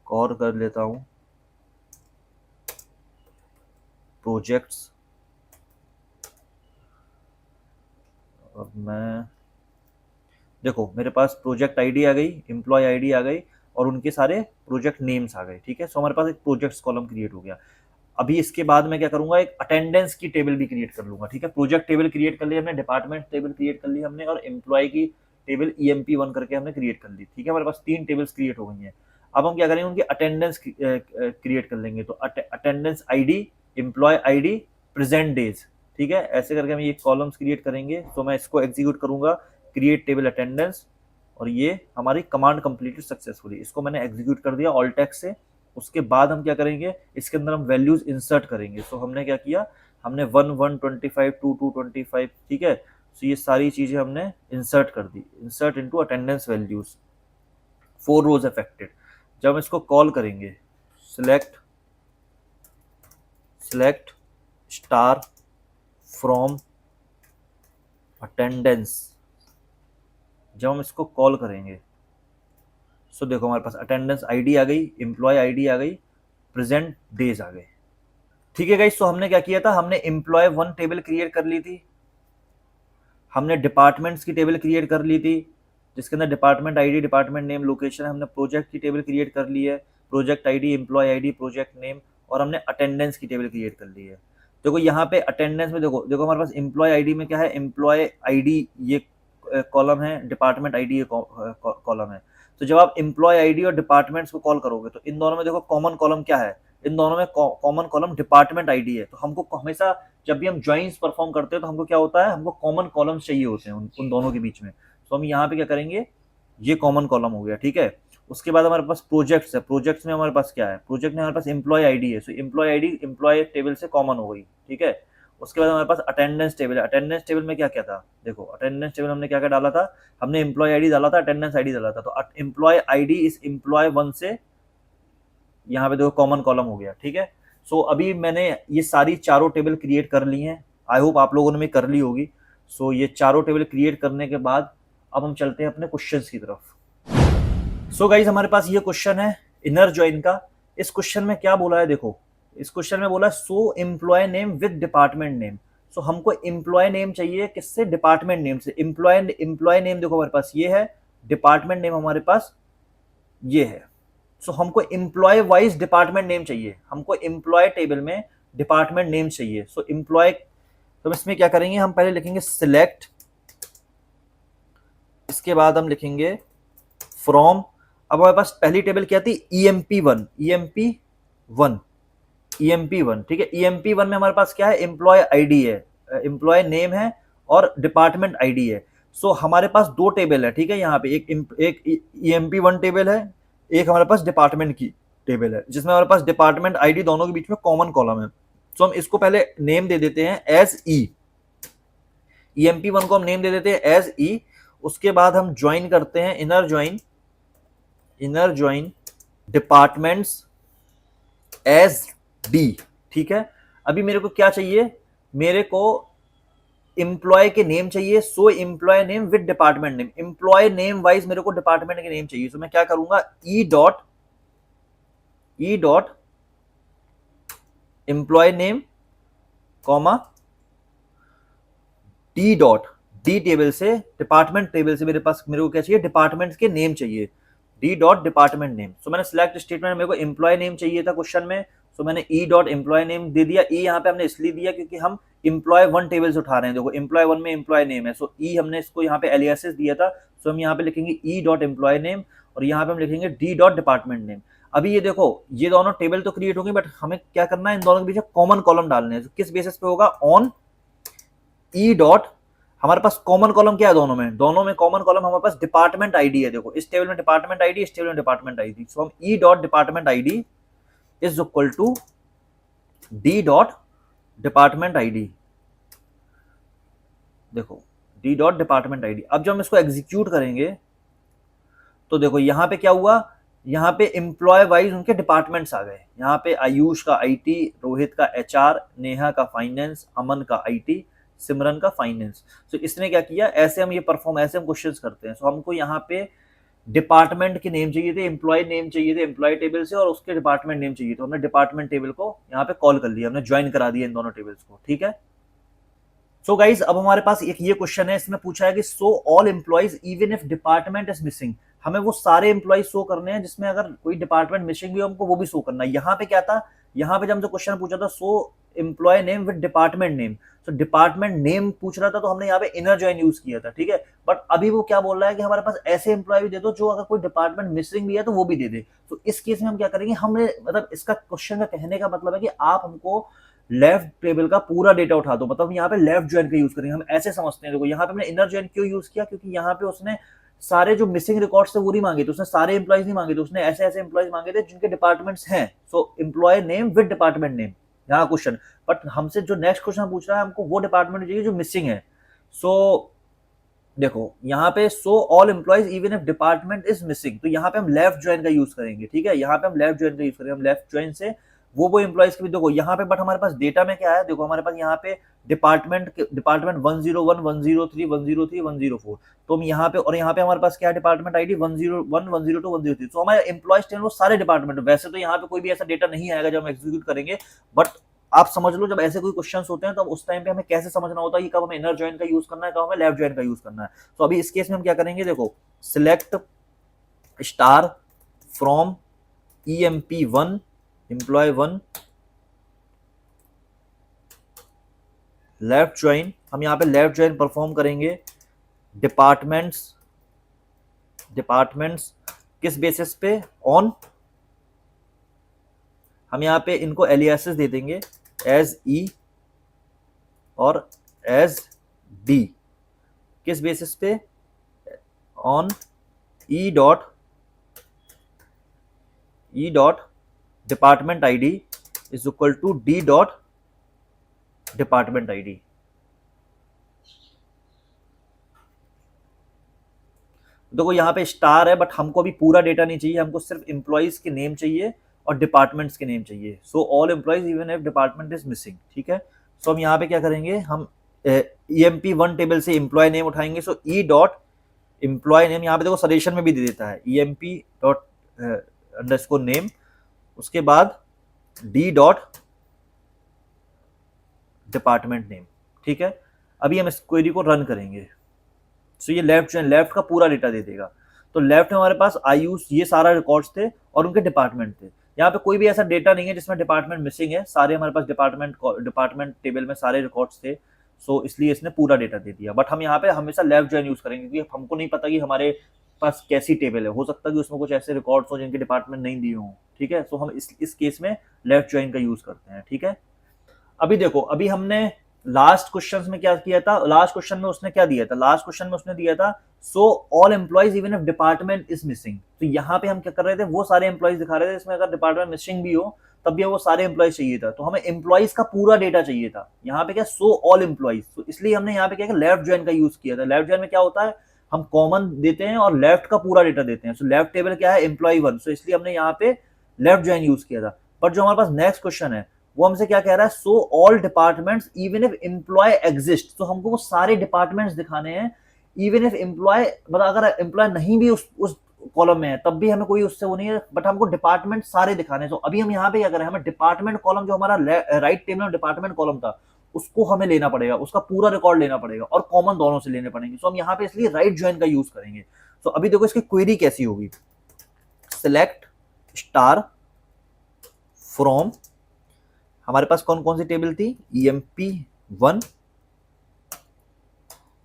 कॉल कर लेता हूँ, प्रोजेक्ट्स, और मैं देखो मेरे पास प्रोजेक्ट आईडी आ गई, एम्प्लॉय आईडी आ गई, और उनके सारे प्रोजेक्ट नेम्स आ गए। ठीक है, सो हमारे पास एक प्रोजेक्ट्स कॉलम क्रिएट हो गया। अभी इसके बाद मैं क्या करूंगा, एक अटेंडेंस की टेबल भी क्रिएट कर लूंगा। ठीक है, प्रोजेक्ट टेबल क्रिएट कर ली हमने, डिपार्टमेंट टेबल क्रिएट कर ली हमने, और एम्प्लॉय की टेबल EMP1 करके हमने क्रिएट कर ली। ठीक है, हमारे पास 3 टेबल्स क्रिएट हो गई हैं। अब हम क्या करेंगे, उनकी अटेंडेंस क्रिएट कर लेंगे। तो attendance ID, employee ID, present days. ठीक है, ऐसे करके हम ये कॉलम्स क्रिएट करेंगे। तो मैं इसको एग्जीक्यूट करूंगा, क्रिएट टेबल अटेंडेंस, और ये हमारी कमांड कंप्लीटेड सक्सेसफुली। इसको मैंने एग्जीक्यूट कर दिया ऑल टेक्स्ट से। उसके बाद हम क्या करेंगे, इसके अंदर हम वैल्यूज इंसर्ट करेंगे। सो हमने क्या किया, हमने 1 1 25 2 2 25, ठीक है। सो ये सारी चीजें हमने इंसर्ट कर दी, इंसर्ट इनटू अटेंडेंस वैल्यूज, 4 रोज अफेक्टेड। जब हम इसको कॉल करेंगे, select select star from attendance, जब हम इसको कॉल करेंगे, सो देखो हमारे पास अटेंडेंस आईडी आ गई, एम्प्लॉय आईडी आ गई, प्रेजेंट डेज आ गए, ठीक है गाइस। सो हमने क्या किया था, हमने एम्प्लॉय 1 टेबल क्रिएट कर ली थी, हमने डिपार्टमेंट्स की टेबल क्रिएट कर ली थी, जिसके अंदर department ID, department name, location, हमने प्रोजेक्ट की टेबल क्रिएट कर ली है, project ID, employee ID, project name, और हमने अटेंडेंस की टेबल क्रिएट कर ली है। देखो यहाँ पे अटेंडेंस में देखो देखो हमारे पास एम्प्लॉय आईडी में क्या है, एम्प्लॉय आईडी ये कॉलम है, डिपार्टमेंट आईडी ये कॉलम है। तो जब आप एम्प्लॉय आईडी और डिपार्टमेंट्स को कॉल करोगे तो इन दोनों में देखो कॉमन कॉलम क्या है, इन दोनों में कॉमन कॉलम डिपार्टमेंट आईडी है। तो हमको हमेशा जब भी हम ज्वाइंस परफॉर्म करते हैं तो हमको क्या होता है, हमको कॉमन कॉलम्स चाहिए होते हैं उन दोनों के बीच में। तो हम यहाँ पे क्या करेंगे, ये कॉमन कॉलम हो गया, ठीक है। उसके बाद हमारे पास प्रोजेक्ट्स है, प्रोजेक्ट्स में हमारे पास क्या है, प्रोजेक्ट में हमारे पास एम्प्लॉय आईडी है, so employee ID employ table से कॉमन हो गई, ठीक है। उसके बाद हमारे पास अटेंडेंस टेबल है, अटेंडेंस टेबल में क्या क्या था, देखो अटेंडेंस टेबल हमने क्या क्या डाला था, हमने एम्प्लॉय आईडी डाला था, अटेंडेंस आईडी डाला था। तो एम्प्लॉय आईडी इस एम्प्लॉय 1 से यहाँ पे देखो कॉमन कॉलम हो गया, ठीक है। सो अभी मैंने ये सारी चारों टेबल क्रिएट कर ली हैं, आई होप आप लोगों ने भी कर ली होगी। सो ये चारों टेबल क्रिएट करने के बाद अब हम चलते हैं अपने क्वेश्चंस की तरफ। सो गाइज हमारे पास ये क्वेश्चन है इनर ज्वाइन का। इस क्वेश्चन में क्या बोला है, देखो इस क्वेश्चन में बोला है so employee name with department name. So हमको एम्प्लॉय नेम चाहिए किससे, डिपार्टमेंट नेम से। एम्प्लॉय नेम देखो हमारे पास ये है, डिपार्टमेंट नेम हमारे पास ये है। सो हमको एम्प्लॉय वाइज डिपार्टमेंट नेम चाहिए, हमको एम्प्लॉय टेबल में डिपार्टमेंट नेम चाहिए। सो एम्प्लॉय, तो इसमें क्या करेंगे, हम पहले लिखेंगे सिलेक्ट, इसके बाद हम लिखेंगे फ्रॉम। अब हमारे पास पहली टेबल क्या थी, EMP1, EMP1, EMP1, ठीक है। EMP1 में हमारे पास क्या है, एम्प्लॉय आईडी है, एम्प्लॉय नेम है और डिपार्टमेंट आईडी है। सो हमारे पास दो टेबल है, ठीक है। यहाँ पे एक EMP1 टेबल है, एक हमारे पास डिपार्टमेंट की टेबल है, जिसमें हमारे पास डिपार्टमेंट आईडी दोनों के बीच में कॉमन कॉलम है। सो हम इसको पहले नेम दे देते हैं एज ई, EMP1 को हम नेम दे देते हैं एज ई। उसके बाद हम ज्वाइन करते हैं inner join departments as D, ठीक है। अभी मेरे को क्या चाहिए, मेरे को एम्प्लॉय के नेम चाहिए, so employee name with department name, employee name wise मेरे को डिपार्टमेंट के नेम चाहिए। तो मैं क्या करूंगा, E dot employee name comma D table से, डिपार्टमेंट टेबल से मेरे को क्या चाहिए, डिपार्टमेंट के नेम चाहिए, D dot department name. So मैंने सिलेक्ट स्टेटमेंट, मेरे को एम्प्लॉय नेम चाहिए था क्वेश्चन में, सो मैंने ई डॉट एम्प्लॉय नेम दे दिया। ई यहाँ पे हमने इसलिए दिया क्योंकि हम एम्प्लॉय 1 टेबल से उठा रहे हैं, देखो एम्प्लॉय 1 में एम्प्लॉय नेम है, सो ई हमने इसको यहाँ पे एलियासेस दिया था। सो हम यहाँ पे लिखेंगे ई डॉट एम्प्लॉय नेम और यहाँ पे हम लिखेंगे डी डॉट डिपार्टमेंट नेम। अभी ये देखो ये दोनों टेबल तो क्रिएट होंगे, बट हमें क्या करना है, इन दोनों के बीच कॉमन कॉलम डालने हैं। किस बेसिस पे होगा, ऑन ई डॉट, हमारे पास कॉमन कॉलम क्या है दोनों में कॉमन कॉलम हमारे पास डिपार्टमेंट आईडी है। देखो इस टेबल में डिपार्टमेंट आईडी, इस टेबल में डिपार्टमेंट आईडी। सो हम E dot department ID is equal to D dot department ID, देखो डी डॉट डिपार्टमेंट आईडी। अब जब हम इसको एग्जीक्यूट करेंगे तो देखो यहाँ पे क्या हुआ, यहाँ पे एम्प्लॉय वाइज उनके डिपार्टमेंट्स आ गए। यहाँ पे आयुष का IT, रोहित का HR, नेहा का फाइनेंस, अमन का IT, सिमरन का फाइनेंस। तो इसने क्या किया, ऐसे हम क्वेश्चंस करते हैं। सो हमको यहाँ पे डिपार्टमेंट के नेम चाहिए थे, एम्प्लॉय नेम चाहिए थे एम्प्लॉय टेबल से, और उसके डिपार्टमेंट नेम चाहिए, तो हमने डिपार्टमेंट टेबल को यहाँ पे कॉल कर लिया, हमने ज्वाइन करा दिया इन दोनों टेबल्स को, ठीक है। सो गाइज अब हमारे पास एक ये क्वेश्चन है, इसमें पूछा है कि so all employees even if department is missing. हमें वो सारे एम्प्लॉइज शो करने हैं जिसमें अगर कोई डिपार्टमेंट मिसिंग भी हो, हमको वो भी शो करना है। यहाँ पे क्या था, यहाँ पे जब हमसे क्वेश्चन पूछा था so employee name with department name, तो डिपार्टमेंट नेम पूछ रहा था तो हमने यहाँ पे इनर ज्वाइन यूज किया था, ठीक है। बट अभी वो क्या बोल रहा है कि हमारे पास ऐसे एम्प्लॉय भी दे दो जो अगर कोई डिपार्टमेंट मिसिंग भी है तो वो भी दे दे। तो इस केस में हम क्या करेंगे, हमने मतलब इसका क्वेश्चन का कहने का मतलब है कि आप हमको लेफ्ट टेबल का पूरा डेटा उठा दो, मतलब यहाँ पे लेफ्ट ज्वाइन का यूज करेंगे, हम ऐसे समझते हैं। देखो यहाँ पे हमने इनर ज्वाइन क्यों यूज किया, क्योंकि यहाँ पे उसने सारे जो मिसिंग रिकॉर्ड्स थे वो नहीं मांगे थे, उसने सारे एम्प्लॉयज नहीं मांगे थे, उसने ऐसे ऐसे एम्प्लॉयज मांगे थे जिनके डिपार्टमेंट्स हैं। So employee name with department name, यहाँ क्वेश्चन। बट हमसे जो नेक्स्ट क्वेश्चन पूछ रहा है, हमको वो डिपार्टमेंट चाहिए जो मिसिंग है। सो देखो यहाँ पे so all employees even if department is missing, तो यहाँ पे हम लेफ्ट ज्वाइन का यूज करेंगे, ठीक है, यहाँ पे हम लेफ्ट ज्वाइन का यूज करेंगे। हम लेफ्ट ज्वाइन से वो एम्प्लॉयज के भी देखो यहाँ पे, बट हमारे पास डेटा में क्या है, देखो हमारे पास यहाँ पे डिपार्टमेंट 101 103 103 104, तो हम यहाँ पे, और यहाँ पे हमारे पास क्या है, डिपार्टमेंट आईडी 101 102 103, तो हमारे एम्प्लॉयज टेबल वो सारे डिपार्टमेंट। वैसे तो यहाँ पे कोई भी ऐसा डेटा नहीं आएगा जब हम एग्जीक्यूट करेंगे, बट आप समझ लो जब ऐसे कोई क्वेश्चंस होते हैं तो उस टाइम पे हमें कैसे समझना होता है कि कब हमें इनर जॉइन का यूज करना है, कब हमें लेफ्ट जॉइन का यूज करना है। तो अभी इस केस में हम क्या करेंगे, देखो select star from EMP1 employee 1 left join, हम यहाँ पे लेफ्ट ज्वाइन परफॉर्म करेंगे। डिपार्टमेंट्स किस बेसिस पे, ऑन, हम यहाँ पे इनको एलियासेस दे देंगे एज E और एज D, किस बेसिस पे, on E dot department ID is equal to D dot department ID. देखो यहाँ पे स्टार है, बट हमको अभी पूरा डेटा नहीं चाहिए, हमको सिर्फ एम्प्लॉइज के नेम चाहिए और डिपार्टमेंट्स के नेम चाहिए। So all employees even if department is missing, ठीक है। सो हम यहाँ पे क्या करेंगे, हम EMP1 टेबल से एम्प्लॉय नेम उठाएंगे। सो E डॉट एम्प्लॉय नेम, यहाँ पे देखो सजेशन में भी दे देता है EMP डॉट अंडरस्कोर नेम, उसके बाद D डॉट डिपार्टमेंट नेम, ठीक है। अभी हम इस क्वेरी को रन करेंगे। सो ये लेफ्ट का पूरा डेटा दे देगा। तो लेफ्ट में हमारे पास आयुष ये सारा रिकॉर्ड्स थे और उनके डिपार्टमेंट थे। यहाँ पे कोई भी ऐसा डेटा नहीं है जिसमें डिपार्टमेंट मिसिंग है, सारे हमारे पास डिपार्टमेंट टेबल में सारे रिकॉर्ड्स थे। सो इसलिए इसने पूरा डेटा दे दिया। बट हम यहाँ पे हमेशा लेफ्ट ज्वाइन यूज करेंगे क्योंकि हमको नहीं पता कि हमारे पास कैसी टेबल है, हो सकता है कि उसमें कुछ ऐसे रिकॉर्ड्स हो जिनके डिपार्टमेंट नहीं दिए हों, ठीक है। सो हम इस केस में लेफ्ट ज्वाइन का यूज करते हैं, ठीक है। अभी देखो, अभी हमने लास्ट क्वेश्चन में क्या किया था, लास्ट क्वेश्चन में उसने क्या दिया था, लास्ट क्वेश्चन में उसने दिया था so all employees even if department is missing. तो यहाँ पे हम क्या कर रहे थे, वो सारे एम्प्लॉइज दिखा रहे थे, इसमें अगर डिपार्टमेंट मिसिंग भी हो तब भी वो सारे एम्प्लॉइज चाहिए था। तो हमें एम्प्लॉइज का पूरा डेटा चाहिए था, यहाँ पे क्या सो ऑल एम्प्लॉइज, तो इसलिए हमने यहाँ पे क्या लेफ्ट ज्वाइन का यूज किया था। लेफ्ट ज्वाइन में क्या होता है, हम कॉमन देते हैं और लेफ्ट का पूरा डेटा देते हैं। सो लेफ्ट टेबल क्या है, एम्प्लॉय 1, सो इसलिए हमने यहाँ पे लेफ्ट ज्वाइन यूज किया था। बट जो हमारे पास नेक्स्ट क्वेश्चन है वो हमसे क्या कह रहा है, so all departments even if employee exist. तो हमको वो सारे डिपार्टमेंट्स दिखाने हैं इवन इफ एम्प्लॉय, मतलब अगर एम्प्लॉय नहीं भी उस कॉलम में है तब भी हमें कोई उससे वो नहीं है, बट हमको डिपार्टमेंट सारे दिखाने हैं। तो अभी हम यहाँ पे क्या करें, हमें डिपार्टमेंट कॉलम जो हमारा राइट टेबल में डिपार्टमेंट कॉलम था उसको हमें लेना पड़ेगा, उसका पूरा रिकॉर्ड लेना पड़ेगा और कॉमन दोनों से लेने पड़ेंगे। तो हम यहाँ पे इसलिए राइट ज्वाइन का यूज करेंगे। तो अभी देखो इसकी क्वेरी कैसी होगी, सिलेक्ट स्टार फ्रॉम, हमारे पास कौन कौन सी टेबल थी, EMP1।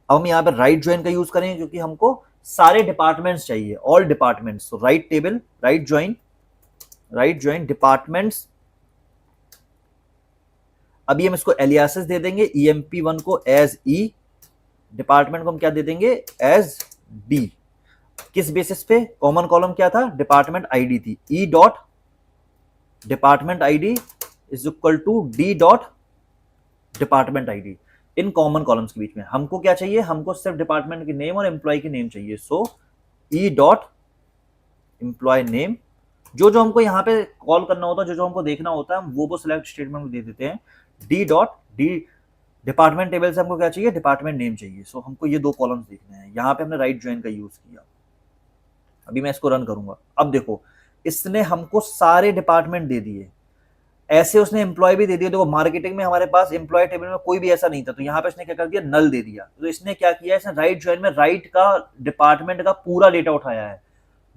अब हम यहाँ पे राइट ज्वाइन का यूज करेंगे क्योंकि हमको सारे डिपार्टमेंट्स चाहिए, ऑल डिपार्टमेंट्स। तो right table, right join departments. अभी हम इसको एलियासेस दे देंगे, EMP1 को एज E, डिपार्टमेंट को हम क्या दे देंगे, एज D। किस बेसिस पे, कॉमन कॉलम क्या था, डिपार्टमेंट आईडी थी, E dot department ID is equal to D dot department ID. इन कॉमन कॉलम्स के बीच में हमको क्या चाहिए, हमको सिर्फ डिपार्टमेंट की नेम और एम्प्लॉय की नेम चाहिए। सो E डॉट एम्प्लॉय नेम, जो जो हमको यहाँ पे कॉल करना होता है, जो जो हमको देखना होता है, हम वो सिलेक्ट स्टेटमेंट में दे देते हैं। D dot D department table से हमको क्या चाहिए, डिपार्टमेंट नेम चाहिए। सो हमको ये दो कॉलम्स देखने हैं, यहाँ पे हमने राइट ज्वाइन का यूज किया। अभी मैं इसको रन करूंगा। अब देखो इसने हमको सारे डिपार्टमेंट दे दिए, ऐसे उसने एम्प्लॉय भी दे दिया। देखो मार्केटिंग में हमारे पास एम्प्लॉय टेबल में कोई भी ऐसा नहीं था, तो यहाँ पे इसने क्या कर दिया, नल दे दिया। तो इसने क्या किया, इसने राइट ज्वाइन में राइट का डिपार्टमेंट का पूरा डेटा उठाया है,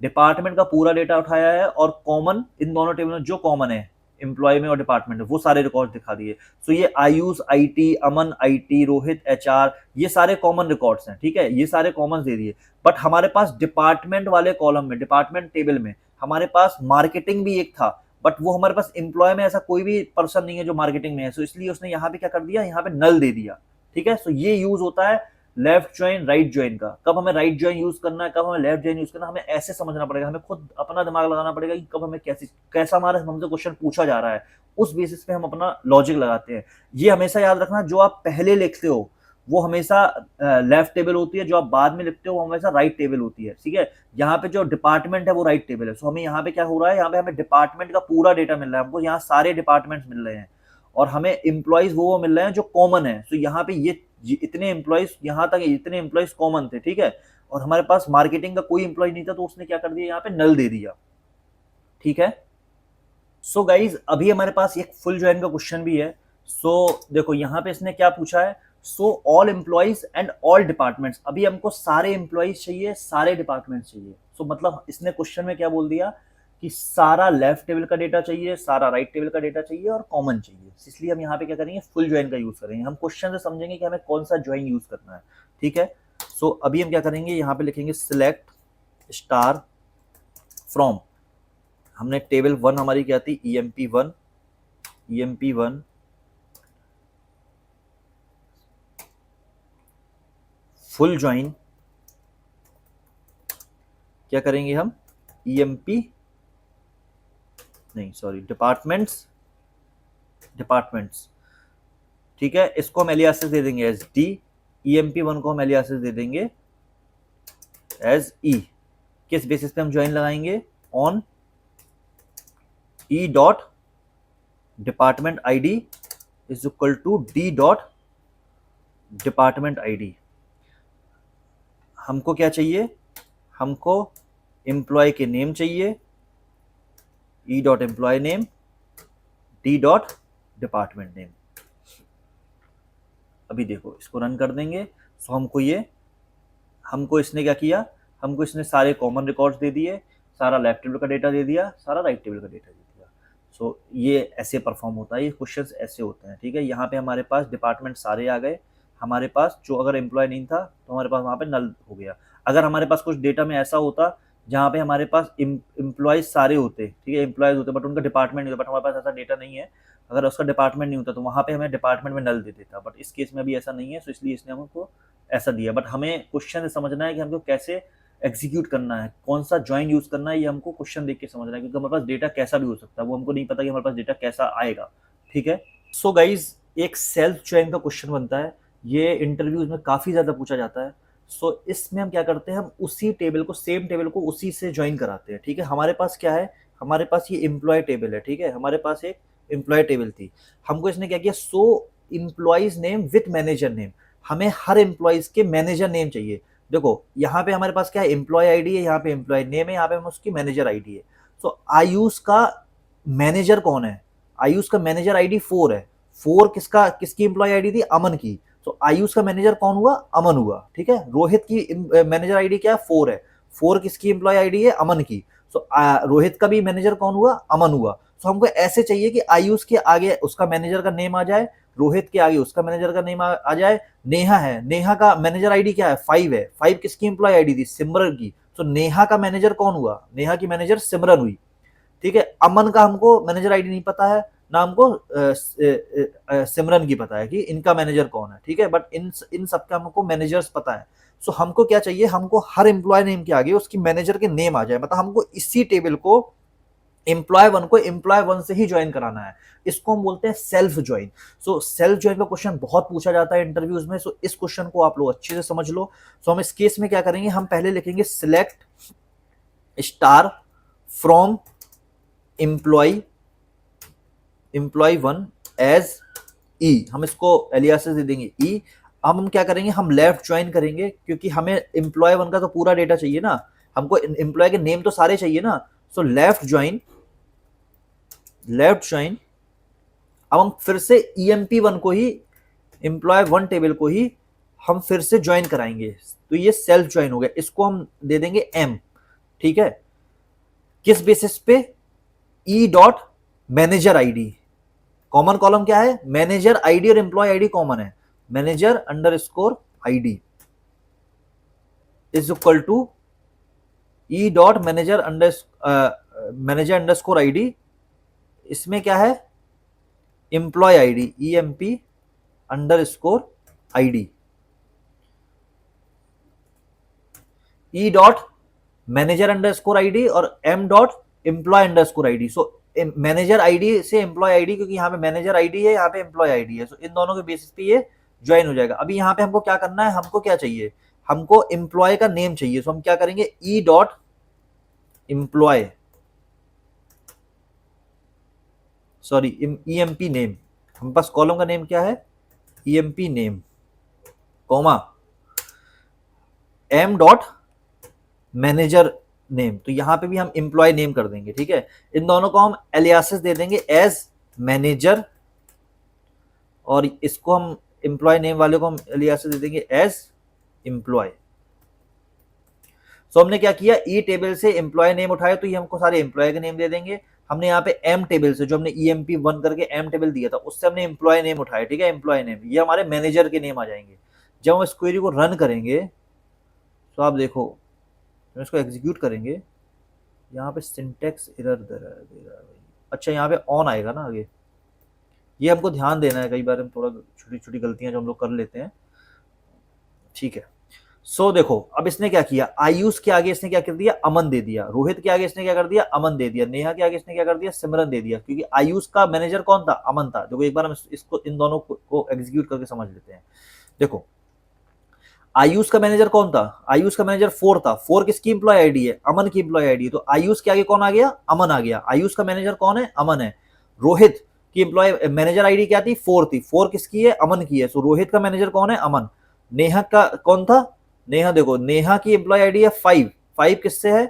डिपार्टमेंट का पूरा डेटा उठाया है और कॉमन इन दोनों टेबल में जो कॉमन है एम्प्लॉय में और डिपार्टमेंट में वो सारे रिकॉर्ड दिखा दिए। सो ये Ayush IT, Aman IT, Rohit HR, ये सारे कॉमन रिकॉर्ड्स हैं, ठीक है, ये सारे कॉमन दे दिए। बट हमारे पास डिपार्टमेंट वाले कॉलम में, डिपार्टमेंट टेबल में हमारे पास मार्केटिंग भी एक था, बट वो हमारे पास एम्प्लॉय में ऐसा कोई भी पर्सन नहीं है जो मार्केटिंग में है। सो इसलिए उसने यहाँ पे क्या कर दिया, यहाँ पे नल दे दिया, ठीक है। सो ये यूज होता है लेफ्ट ज्वाइन राइट ज्वाइन का, कब हमें राइट ज्वाइन यूज करना है, कब हमें लेफ्ट ज्वाइन यूज करना है, हमें ऐसे समझना पड़ेगा, हमें खुद अपना दिमाग लगाना पड़ेगा कि कब हमें कैसा हमारा हमसे क्वेश्चन पूछा जा रहा है, उस बेसिस पे हम अपना लॉजिक लगाते हैं। ये हमेशा याद रखना, जो आप पहले लिखते हो वो हमेशा लेफ्ट टेबल होती है, जो आप बाद में लिखते हो वो हमेशा राइट टेबल होती है, ठीक है। यहाँ पे जो डिपार्टमेंट है वो राइट टेबल है। सो हमें यहाँ पे क्या हो रहा है, यहाँ पे हमें डिपार्टमेंट का पूरा डेटा मिल रहा है, हमको यहाँ सारे डिपार्टमेंट्स मिल रहे हैं, और हमें एम्प्लॉइज वो मिल रहे हैं जो कॉमन है। सो यहाँ पे ये इतने एम्प्लॉइज, यहाँ तक इतने एम्प्लॉइज कॉमन थे, ठीक है। और हमारे पास मार्केटिंग का कोई एम्प्लॉय नहीं था, तो उसने क्या कर दिया, यहाँ पे नल दे दिया, ठीक है। सो गाइज अभी हमारे पास एक फुल ज्वाइन का क्वेश्चन भी है। सो देखो यहाँ पे इसने क्या पूछा है, so all employees and all departments. अभी हमको सारे एम्प्लॉइज चाहिए, सारे डिपार्टमेंट चाहिए। सो मतलब इसने क्वेश्चन में क्या बोल दिया कि सारा लेफ्ट टेबल का डेटा चाहिए, सारा राइट टेबल का डेटा चाहिए और कॉमन चाहिए। इसलिए हम यहाँ पे क्या करेंगे, फुल ज्वाइन का यूज करेंगे। हम क्वेश्चन से समझेंगे कि हमें कौन सा ज्वाइन यूज करना है, ठीक है। सो अभी हम क्या करेंगे, यहाँ पे लिखेंगे सिलेक्ट स्टार फ्रॉम, हमने टेबल 1 हमारी क्या थी, EMP1, EMP1 फुल ज्वाइन, क्या करेंगे हम, EMP नहीं सॉरी डिपार्टमेंट्स, ठीक है। इसको हम एलियासिस दे देंगे एज D, EMP1 को हम एलियासिस दे देंगे एज E। किस बेसिस पे हम ज्वाइन लगाएंगे, on E dot department ID is equal to D dot department ID। हमको क्या चाहिए, हमको एम्प्लॉय के नेम चाहिए, E dot employee name, D dot department name. अभी देखो इसको रन कर देंगे। सो हमको इसने क्या किया, हमको इसने सारे कॉमन रिकॉर्ड्स दे दिए, सारा लेफ्ट टेबल का डेटा दे दिया, सारा राइट टेबल का डेटा दे दिया। सो ये ऐसे परफॉर्म होता है, ये क्वेश्चंस ऐसे होते हैं, ठीक है। यहाँ पे हमारे पास डिपार्टमेंट सारे आ गए, हमारे पास जो अगर एम्प्लॉय नहीं था तो हमारे पास वहाँ पे नल हो गया। अगर हमारे पास कुछ डेटा में ऐसा होता जहाँ पे हमारे पास एम्प्लॉयज सारे होते, ठीक है, एम्प्लॉयज होते बट उनका डिपार्टमेंट नहीं होता, बट हमारे पास ऐसा डेटा नहीं है, अगर उसका डिपार्टमेंट नहीं होता तो वहाँ पे हमें डिपार्टमेंट में नल दे देता, बट इस केस में भी ऐसा नहीं है। सो इसलिए इसने हमको ऐसा दिया। बट हमें क्वेश्चन से समझना है कि हमको कैसे एग्जीक्यूट करना है, कौन सा ज्वाइन यूज करना है, ये हमको क्वेश्चन देख के समझना है, क्योंकि हमारे पास डेटा कैसा भी हो सकता है, वो हमको नहीं पता कि हमारे पास डेटा कैसा आएगा, ठीक है। सो गाइज एक सेल्फ ज्वाइन का क्वेश्चन बनता है, ये इंटरव्यूज में काफी ज्यादा पूछा जाता है। सो इसमें हम क्या करते हैं, हम उसी टेबल को, सेम टेबल को उसी से ज्वाइन कराते हैं, ठीक है। हमारे पास क्या है, हमारे पास ये एम्प्लॉय टेबल है, ठीक है, हमारे पास एक एम्प्लॉय टेबल थी। हमको इसने क्या किया, so employees name with manager name, हमें हर एम्प्लॉयज के मैनेजर नेम चाहिए। देखो यहाँ पे हमारे पास क्या है, एम्प्लॉय आईडी है, यहाँ पे एम्प्लॉय नेम है, यहाँ पे उसकी मैनेजर आईडी है। सो आयुष का मैनेजर कौन है, आयुष का मैनेजर आईडी 4 है। 4 किसकी एम्प्लॉय आईडी थी, अमन की। तो आयुष का मैनेजर कौन हुआ, अमन हुआ, ठीक है। रोहित की मैनेजर आईडी क्या है, 4 है। 4 किसकी एम्प्लॉय आईडी है, अमन की। सो रोहित का भी मैनेजर कौन हुआ, अमन हुआ। सो हमको ऐसे चाहिए कि आयुष के आगे उसका मैनेजर का नेम आ जाए, रोहित के आगे उसका मैनेजर का नेम आ जाए। नेहा है, नेहा का मैनेजर आईडी क्या है, 5 है। 5 किसकी एम्प्लॉय आईडी थी, सिमरन की। तो नेहा का मैनेजर कौन हुआ, नेहा की मैनेजर सिमरन हुई, ठीक है। अमन का हमको मैनेजर आईडी नहीं पता है, ना हमको सिमरन की पता है कि इनका मैनेजर कौन है, ठीक है। बट इन सबका हमको मैनेजर्स पता है। सो हमको क्या चाहिए, हमको हर एम्प्लॉय नेम के आगे उसकी मैनेजर के नेम आ जाए, मतलब हमको इसी टेबल को एम्प्लॉय 1 को एम्प्लॉय 1 से ही ज्वाइन कराना है। इसको हम बोलते हैं self join. So self join का क्वेश्चन बहुत पूछा जाता है इंटरव्यूज में। सो इस क्वेश्चन को आप लोग अच्छे से समझ लो। सो हम इस केस में क्या करेंगे, हम पहले लिखेंगे select star from employee 1 as E, हम इसको एलियासिस दे देंगे E। अब हम क्या करेंगे, हम लेफ्ट ज्वाइन करेंगे, क्योंकि हमें एम्प्लॉय 1 का तो पूरा डेटा चाहिए ना, हमको एम्प्लॉय के नेम तो सारे चाहिए ना। सो लेफ्ट ज्वाइन, अब हम फिर से EMP1 को ही, एम्प्लॉय 1 टेबल को ही हम फिर से ज्वाइन कराएंगे। तो ये सेल्फ ज्वाइन हो गया, इसको हम दे देंगे M, ठीक है। किस बेसिस पे, E dot manager ID, common column क्या है, मैनेजर आईडी और एम्प्लॉय आईडी कॉमन है, manager underscore ID is equal to E dot manager underscore ID, इसमें क्या है, employee ID, EMP underscore ID. E dot manager underscore ID और M dot employee underscore ID. So manager ID से employee ID, क्योंकि यहाँ पे manager ID है, यहाँ पे एम्प्लॉय आईडी है, सो इन दोनों के बेसिस पे ये ज्वाइन हो जाएगा। अभी यहाँ पे हमको क्या करना है, हमको क्या चाहिए, हमको एम्प्लॉय का नेम चाहिए। सो हम क्या करेंगे, E dot employee, sorry EMP name, हमारे पास कॉलम का नेम क्या है, EMP name, comma M dot manager name. तो यहां पे भी हम एम्प्लॉय नेम कर देंगे, ठीक है। इन दोनों को हम एलियासेस दे देंगे एज मैनेजर, और इसको हम एम्प्लॉय नेम वाले को हम एलियासेस दे देंगे एज एम्प्लॉय। सो हमने क्या किया, ई टेबल से एम्प्लॉय नेम उठाया तो ये हमको सारे एम्प्लॉय के नेम दे देंगे। हमने यहाँ पे एम टेबल से, जो हमने ईएमपी 1 करके एम टेबल दिया था, उससे हमने एम्प्लॉय नेम उठाया, ठीक है। एम्प्लॉय नेम ये हमारे मैनेजर के नेम आ जाएंगे। जब हम इस क्वेरी को रन करेंगे तो आप देखो, जब इसको एग्जीक्यूट करेंगे, यहाँ पे सिंटेक्स एरर दे रहा है। अच्छा, यहाँ पे ऑन आएगा ना आगे, ये हमको ध्यान देना है। कई बार हम थोड़ा छोटी छोटी गलतियां जो हम लोग कर लेते हैं, ठीक है। सो देखो, अब इसने क्या किया, आयुष के आगे इसने क्या कर दिया, अमन दे दिया। रोहित के आगे इसने क्या कर दिया, अमन दे दिया। नेहा के आगे इसने क्या कर दिया, सिमरन दे दिया, क्योंकि आयुष का मैनेजर कौन था, अमन था। देखो एक बार हम इसको इन दोनों को एग्जीक्यूट करके समझ लेते हैं। देखो आयुष का मैनेजर कौन था, आयुष का मैनेजर 4 था। 4 किसकी एम्प्लॉय आईडी है, अमन की एम्प्लॉय आईडी है। तो आयुष के आगे कौन आ गया, अमन आ गया। आयुष का मैनेजर कौन है, अमन है। रोहित की एम्प्लॉय मैनेजर आईडी क्या थी, 4 थी। 4 किसकी है, अमन की है। सो रोहित का मैनेजर कौन है, अमन। नेहा का कौन था, नेहा। देखो नेहा की एम्प्लॉय आईडी है 5। 5 किससे है,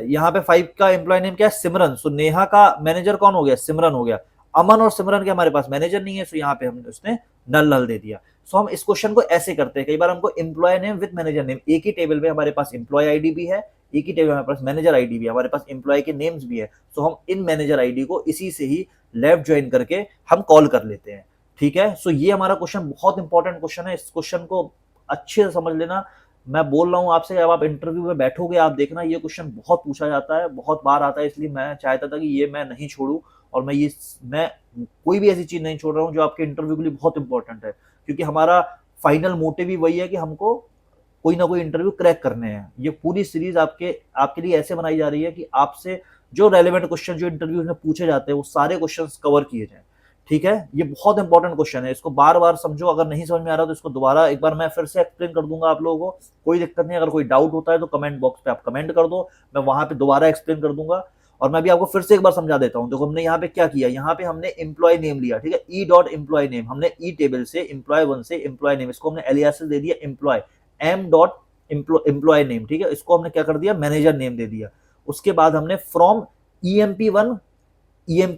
यहाँ पे 5 का एम्प्लॉय नेम क्या है, सिमरन। सो नेहा का मैनेजर कौन हो गया, सिमरन हो गया। अमन और सिमरन के हमारे पास मैनेजर नहीं है, सो यहाँ पे हमने उसने नल नल दे दिया। सो हम इस क्वेश्चन को ऐसे करते हैं, कई बार हमको employee name with manager name, एक ही टेबल में हमारे पास एम्प्लॉय आईडी भी है, एक ही टेबल में हमारे पास मैनेजर आईडी भी है, हमारे पास एम्प्लॉय के नेम्स भी है। सो हम इन मैनेजर आईडी को इसी से ही लेफ्ट ज्वाइन करके हम कॉल कर लेते हैं, ठीक है। सो ये हमारा क्वेश्चन बहुत इंपॉर्टेंट क्वेश्चन है। इस क्वेश्चन को अच्छे से समझ लेना। मैं बोल रहा हूँ आपसे, जब आप इंटरव्यू में बैठोगे आप देखना, ये क्वेश्चन बहुत पूछा जाता है, बहुत बार आता है। इसलिए मैं चाहता था कि ये मैं नहीं छोड़ूं, और मैं कोई भी ऐसी चीज नहीं छोड़ रहा हूँ जो आपके इंटरव्यू के लिए बहुत इंपॉर्टेंट है, क्योंकि हमारा फाइनल मोटिव ही वही है कि हमको कोई ना कोई इंटरव्यू क्रैक करने हैं। ये पूरी सीरीज आपके लिए ऐसे बनाई जा रही है कि आपसे जो रेलेवेंट क्वेश्चन जो इंटरव्यूज में पूछे जाते हैं वो सारे क्वेश्चंस कवर किए जाएं, ठीक है। ये बहुत इंपॉर्टेंट क्वेश्चन है, इसको बार बार समझो। अगर नहीं समझ में आ रहा तो इसको दोबारा एक बार मैं फिर से एक्सप्लेन कर दूंगा आप लोगों को, कोई दिक्कत नहीं। अगर कोई डाउट होता है तो कमेंट बॉक्स पे आप कमेंट कर दो, मैं वहां पे दोबारा एक्सप्लेन कर दूंगा। और मैं भी आपको फिर से एक बार समझा देता हूँ। देखो हमने यहाँ पे क्या किया, यहाँ पे हमने एम्प्लॉय नेम लिया, ठीक है। ई डॉट एम्प्लॉय नेम, हमने ई टेबल से एम्प्लॉय 1 से एम्प्लॉय नेम, इसको हमने एलियासेस दे दिया employee, M dot employee name, ठीक है। इसको हमने क्या कर दिया, मैनेजर नेम दे दिया। उसके बाद हमने फ्रॉम ईएमपी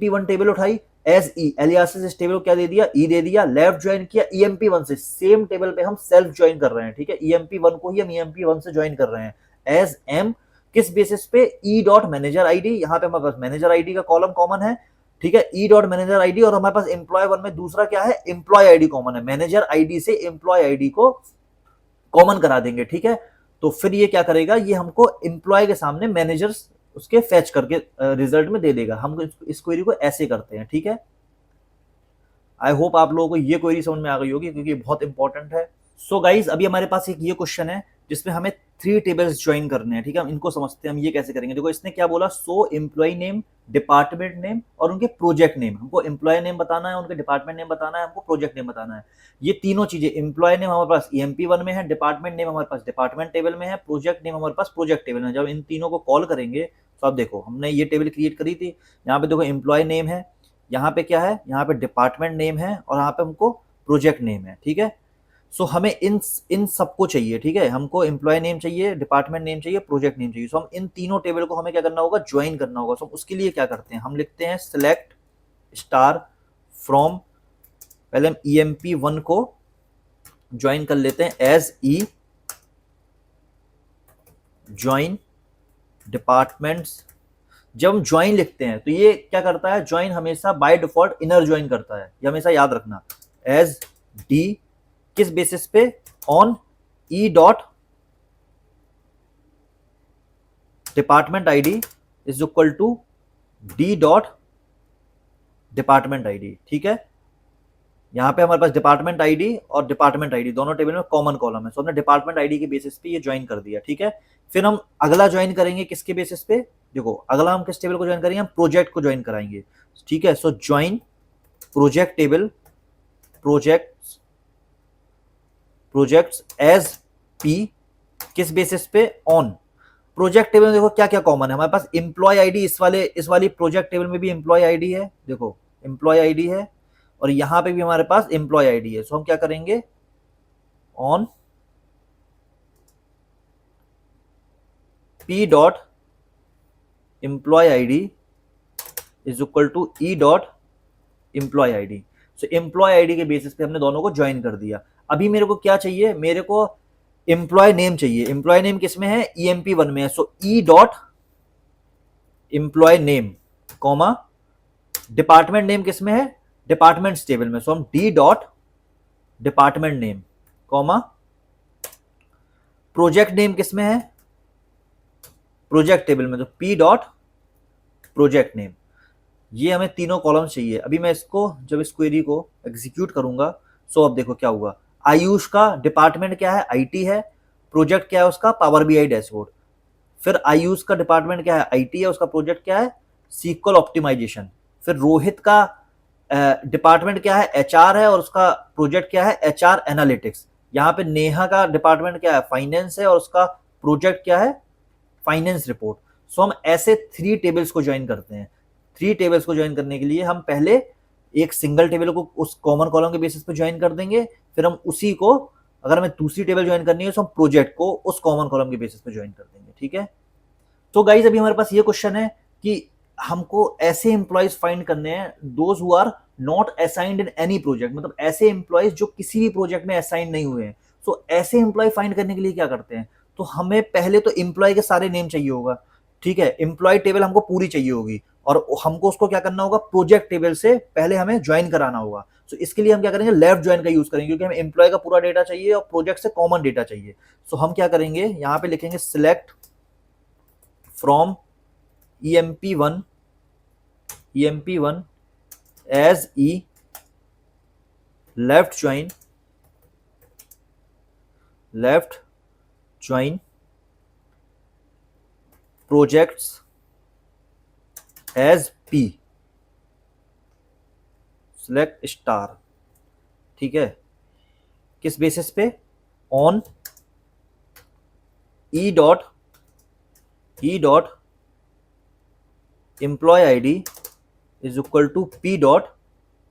1 टेबल उठाई एज ई, एलियासेस इस टेबल को क्या दे दिया, ई दे दिया। लेफ्ट ज्वाइन किया ईएमपी 1 से, सेम टेबल पे हम सेल्फ ज्वाइन कर रहे हैं, ठीक है। ईएमपी 1 को ही हम ईएमपी 1 से ज्वाइन कर रहे हैं एज एम, किस बेसिस पे, ई डॉट मैनेजर आईडी। यहाँ पे हमारे पास मैनेजर आईडी का कॉलम कॉमन है, ठीक है। ई डॉट मैनेजर आईडी, और हमारे पास एम्प्लॉय 1 में दूसरा क्या है, एम्प्लॉय आईडी कॉमन है। मैनेजर आईडी से एम्प्लॉय आईडी को कॉमन करा देंगे, ठीक है। तो फिर ये क्या करेगा, ये हमको एम्प्लॉय के सामने मैनेजर्स उसके फैच करके रिजल्ट में दे देगा। हम इस क्वेरी को ऐसे करते हैं, ठीक है। आई होप आप लोगों को ये क्वेरी समझ में आ गई होगी, क्योंकि बहुत इंपॉर्टेंट है। सो गाइज, अभी हमारे पास एक ये क्वेश्चन है जिसमें हमें 3 टेबल्स ज्वाइन करने हैं, ठीक है। हम इनको समझते हैं, हम ये कैसे करेंगे। देखो इसने क्या बोला, सो एम्प्लॉय नेम, डिपार्टमेंट नेम और उनके प्रोजेक्ट नेम। हमको एम्प्लॉय नेम बताना है, उनके डिपार्टमेंट नेम बताना है, हमको प्रोजेक्ट नेम बताना है। ये तीनों चीजें, एम्प्लॉय नेम हमारे पास ईएमपी 1 में है, डिपार्टमेंट नेम हमारे पास डिपार्टमेंट टेबल में है, प्रोजेक्ट नेम हमारे पास प्रोजेक्ट टेबल में। जब इन तीनों को कॉल करेंगे तो अब देखो, हमने ये टेबल क्रिएट करी थी। यहाँ पे देखो एम्प्लॉय नेम है, यहाँ पे क्या है, यहाँ पे डिपार्टमेंट नेम है, और यहाँ पे हमको प्रोजेक्ट नेम है, ठीक है। सो हमें इन सबको चाहिए, ठीक है। हमको एम्प्लॉय नेम चाहिए, डिपार्टमेंट नेम चाहिए, प्रोजेक्ट नेम चाहिए। सो हम इन तीनों टेबल को हमें क्या करना होगा, ज्वाइन करना होगा। सो उसके लिए क्या करते हैं, हम लिखते हैं सिलेक्ट स्टार फ्रॉम, पहले हम ईएमपी 1 को ज्वाइन कर लेते हैं एज ई, ज्वाइन डिपार्टमेंट्स। जब हम ज्वाइन लिखते हैं तो ये क्या करता है, ज्वाइन हमेशा बाय डिफॉल्ट इनर ज्वाइन करता है, ये हमेशा याद रखना। एज डी, किस बेसिस पे, on E dot department ID is equal to D dot department ID, ठीक है। यहाँ पे हमारे पास डिपार्टमेंट आईडी और डिपार्टमेंट आईडी दोनों टेबल में कॉमन कॉलम है, सो हमने डिपार्टमेंट आईडी के बेसिस पे ये ज्वाइन कर दिया, ठीक है। फिर हम अगला ज्वाइन करेंगे किसके बेसिस पे, देखो अगला हम किस टेबल को ज्वाइन करेंगे, हम प्रोजेक्ट को ज्वाइन कराएंगे, ठीक है। So join project table, projects as P, किस बेसिस पे, ऑन प्रोजेक्ट टेबल में देखो क्या क्या कॉमन है हमारे पास, एम्प्लॉय आईडी, इस वाली प्रोजेक्ट टेबल में भी एम्प्लॉय आईडी है, देखो एम्प्लॉय आईडी है, और यहां पे भी हमारे पास एम्प्लॉय आईडी है। सो हम क्या करेंगे, on P dot employee ID is equal to E dot employee ID. So employee ID के बेसिस पे हमने दोनों को ज्वाइन कर दिया। अभी मेरे को क्या चाहिए, मेरे को एम्प्लॉय नेम चाहिए। एम्प्लॉय नेम किसमें है, EMP1 में है। So E dot employee name comma, department name किसमें है, डिपार्टमेंट्स टेबल में। सो हम D dot department name comma, project name किसमें है, प्रोजेक्ट टेबल में, तो पी डॉट प्रोजेक्ट नेम। ये हमें तीनों कॉलम चाहिए। अभी मैं इसको जब इस क्वेरी को एग्जीक्यूट करूंगा, सो अब देखो क्या हुआ, आयुष का डिपार्टमेंट क्या है, IT है, प्रोजेक्ट क्या है उसका, पावर BI डैशबोर्ड। फिर आयुष का डिपार्टमेंट क्या है, IT है, उसका प्रोजेक्ट क्या है, SQL ऑप्टिमाइजेशन। फिर रोहित का डिपार्टमेंट क्या है, HR है, और उसका प्रोजेक्ट क्या है, HR एनालिटिक्स। यहाँ पे नेहा का डिपार्टमेंट क्या है, फाइनेंस है, और उसका प्रोजेक्ट क्या है, फाइनेंस रिपोर्ट। सो हम ऐसे 3 टेबल्स को ज्वाइन करते हैं। 3 टेबल्स को ज्वाइन करने के लिए हम पहले एक सिंगल टेबल को उस कॉमन कॉलम के बेसिस पे ज्वाइन कर देंगे, फिर हम उसी को, अगर हमें दूसरी टेबल ज्वाइन करनी है तो हम प्रोजेक्ट को उस कॉमन कॉलम के बेसिस पे ज्वाइन कर देंगे, ठीक है। तो गाइज अभी हमारे पास ये क्वेश्चन है कि हमको ऐसे एम्प्लॉयज फाइंड करने हैं those who are not assigned in any project, मतलब ऐसे एम्प्लॉयज जो किसी भी प्रोजेक्ट में असाइन नहीं हुए हैं। सो ऐसे एम्प्लॉय फाइंड करने के लिए क्या करते हैं, तो हमें पहले तो एम्प्लॉय के सारे नेम चाहिए होगा, ठीक है। एम्प्लॉय टेबल हमको पूरी चाहिए होगी, और हमको उसको क्या करना होगा, प्रोजेक्ट टेबल से पहले हमें ज्वाइन कराना होगा। सो इसके लिए हम क्या करेंगे, लेफ्ट ज्वाइन का यूज करेंगे, क्योंकि हमें एम्प्लॉय का पूरा डेटा चाहिए और प्रोजेक्ट से कॉमन डेटा चाहिए। सो हम क्या करेंगे, यहाँ पे लिखेंगे select from EMP1 as E, left join projects as P, select star, ठीक है। किस बेसिस पे, on E dot employee ID is equal to P dot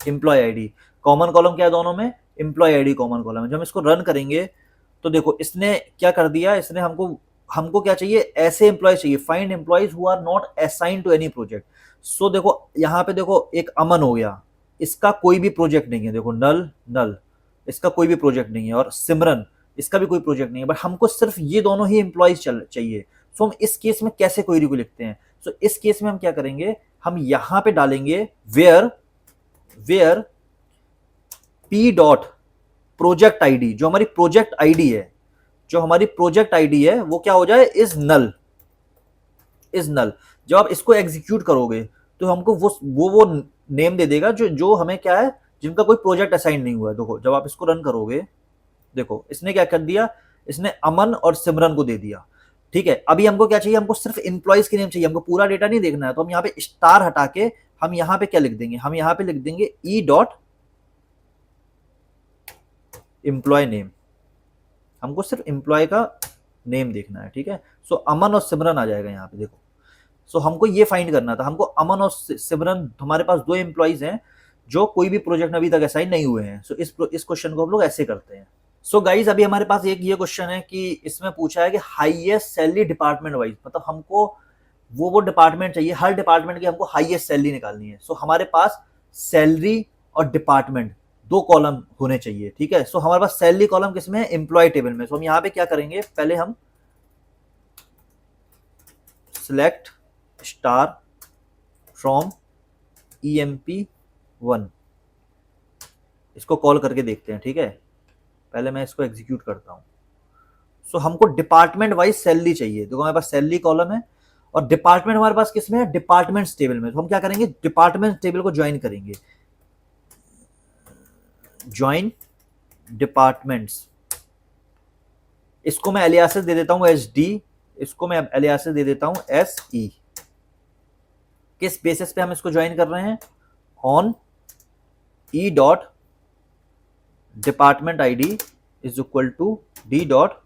employee ID. Common column क्या है दोनों में, एम्प्लॉय आईडी कॉमन कॉलम है। जब हम इसको रन करेंगे तो देखो इसने क्या कर दिया, इसने हमको क्या चाहिए, ऐसे एम्प्लॉयज चाहिए, find employees who are not assigned to any project. So देखो यहाँ पे देखो एक अमन हो गया, इसका कोई भी प्रोजेक्ट नहीं है, देखो नल इसका कोई भी प्रोजेक्ट नहीं है, और सिमरन इसका भी कोई प्रोजेक्ट नहीं है, बट हमको सिर्फ ये दोनों ही एम्प्लॉयज चाहिए। सो हम इस केस में कैसे क्वेरी को लिखते हैं, सो इस केस में हम क्या करेंगे, हम यहां पे डालेंगे where P dot project ID, जो हमारी प्रोजेक्ट आईडी है वो क्या हो जाए, इज नल। जब आप इसको एग्जीक्यूट करोगे तो हमको वो नेम दे देगा जो हमें क्या है, जिनका कोई प्रोजेक्ट असाइन नहीं हुआ है। देखो जब आप इसको रन करोगे, देखो इसने क्या कर दिया, इसने अमन और सिमरन को दे दिया, ठीक है। अभी हमको क्या चाहिए, हमको सिर्फ एम्प्लॉयज के नेम चाहिए, हमको पूरा डेटा नहीं देखना है। तो हम यहाँ पे स्टार हटा के हम यहाँ पे क्या लिख देंगे, हम यहाँ पे लिख देंगे ई डॉट एम्प्लॉय नेम, हमको सिर्फ एम्प्लॉय का नेम देखना है, ठीक है। सो अमन और सिमरन आ जाएगा यहाँ पे, देखो। सो हमको ये फाइंड करना था, हमको अमन और सिमरन, हमारे पास 2 एम्प्लॉयज हैं जो कोई भी प्रोजेक्ट में अभी तक असाइन नहीं हुए हैं। सो इस क्वेश्चन को हम लोग ऐसे करते हैं। सो गाइज अभी हमारे पास एक ये क्वेश्चन है कि इसमें पूछा है कि हाईएस्ट सैलरी डिपार्टमेंट वाइज, मतलब हमको वो डिपार्टमेंट चाहिए, हर डिपार्टमेंट की हमको हाईएस्ट सैलरी निकालनी है। सो हमारे पास सैलरी और डिपार्टमेंट 2 कॉलम होने चाहिए, ठीक है। सो हमारे पास सैलरी कॉलम किसमें है, एम्प्लॉय टेबल में। सो हम यहाँ पे क्या करेंगे, पहले हम सिलेक्ट स्टार फ्रॉम EMP1 इसको कॉल करके देखते हैं, ठीक है। पहले मैं इसको एग्जीक्यूट करता हूं। सो हमको डिपार्टमेंट वाइज सैलरी चाहिए, देखो हमारे पास सैलरी कॉलम है, और डिपार्टमेंट हमारे पास किसमें है, डिपार्टमेंट्स टेबल में। तो हम क्या करेंगे, डिपार्टमेंट टेबल को ज्वाइन करेंगे, ज्वाइन डिपार्टमेंट्स, इसको मैं एलियासिस दे देता हूं एस डी, इसको मैं एलियासिस दे देता हूं एस ई। किस बेसिस पे हम इसको ज्वाइन कर रहे हैं? On E dot department ID is equal to D dot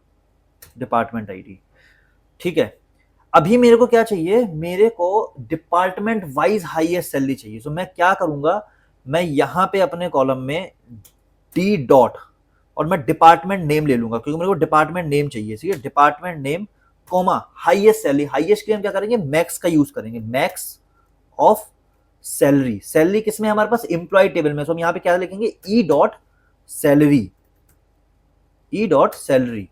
department ID. ठीक है, अभी मेरे को क्या चाहिए? मेरे को डिपार्टमेंट वाइज हाईएस्ट सैलरी चाहिए। तो मैं क्या करूंगा, मैं यहां पे अपने कॉलम में डी डॉट और मैं डिपार्टमेंट नेम ले लूंगा, क्योंकि मेरे को डिपार्टमेंट नेम चाहिए। ठीक है, department name comma highest salary. Highest के लिए हम क्या करेंगे? मैक्स का यूज करेंगे, मैक्स ऑफ सैलरी। सैलरी किसमें? हमारे पास एम्प्लॉय टेबल में। तो हम यहां पे क्या लिखेंगे? E dot salary, E dot salary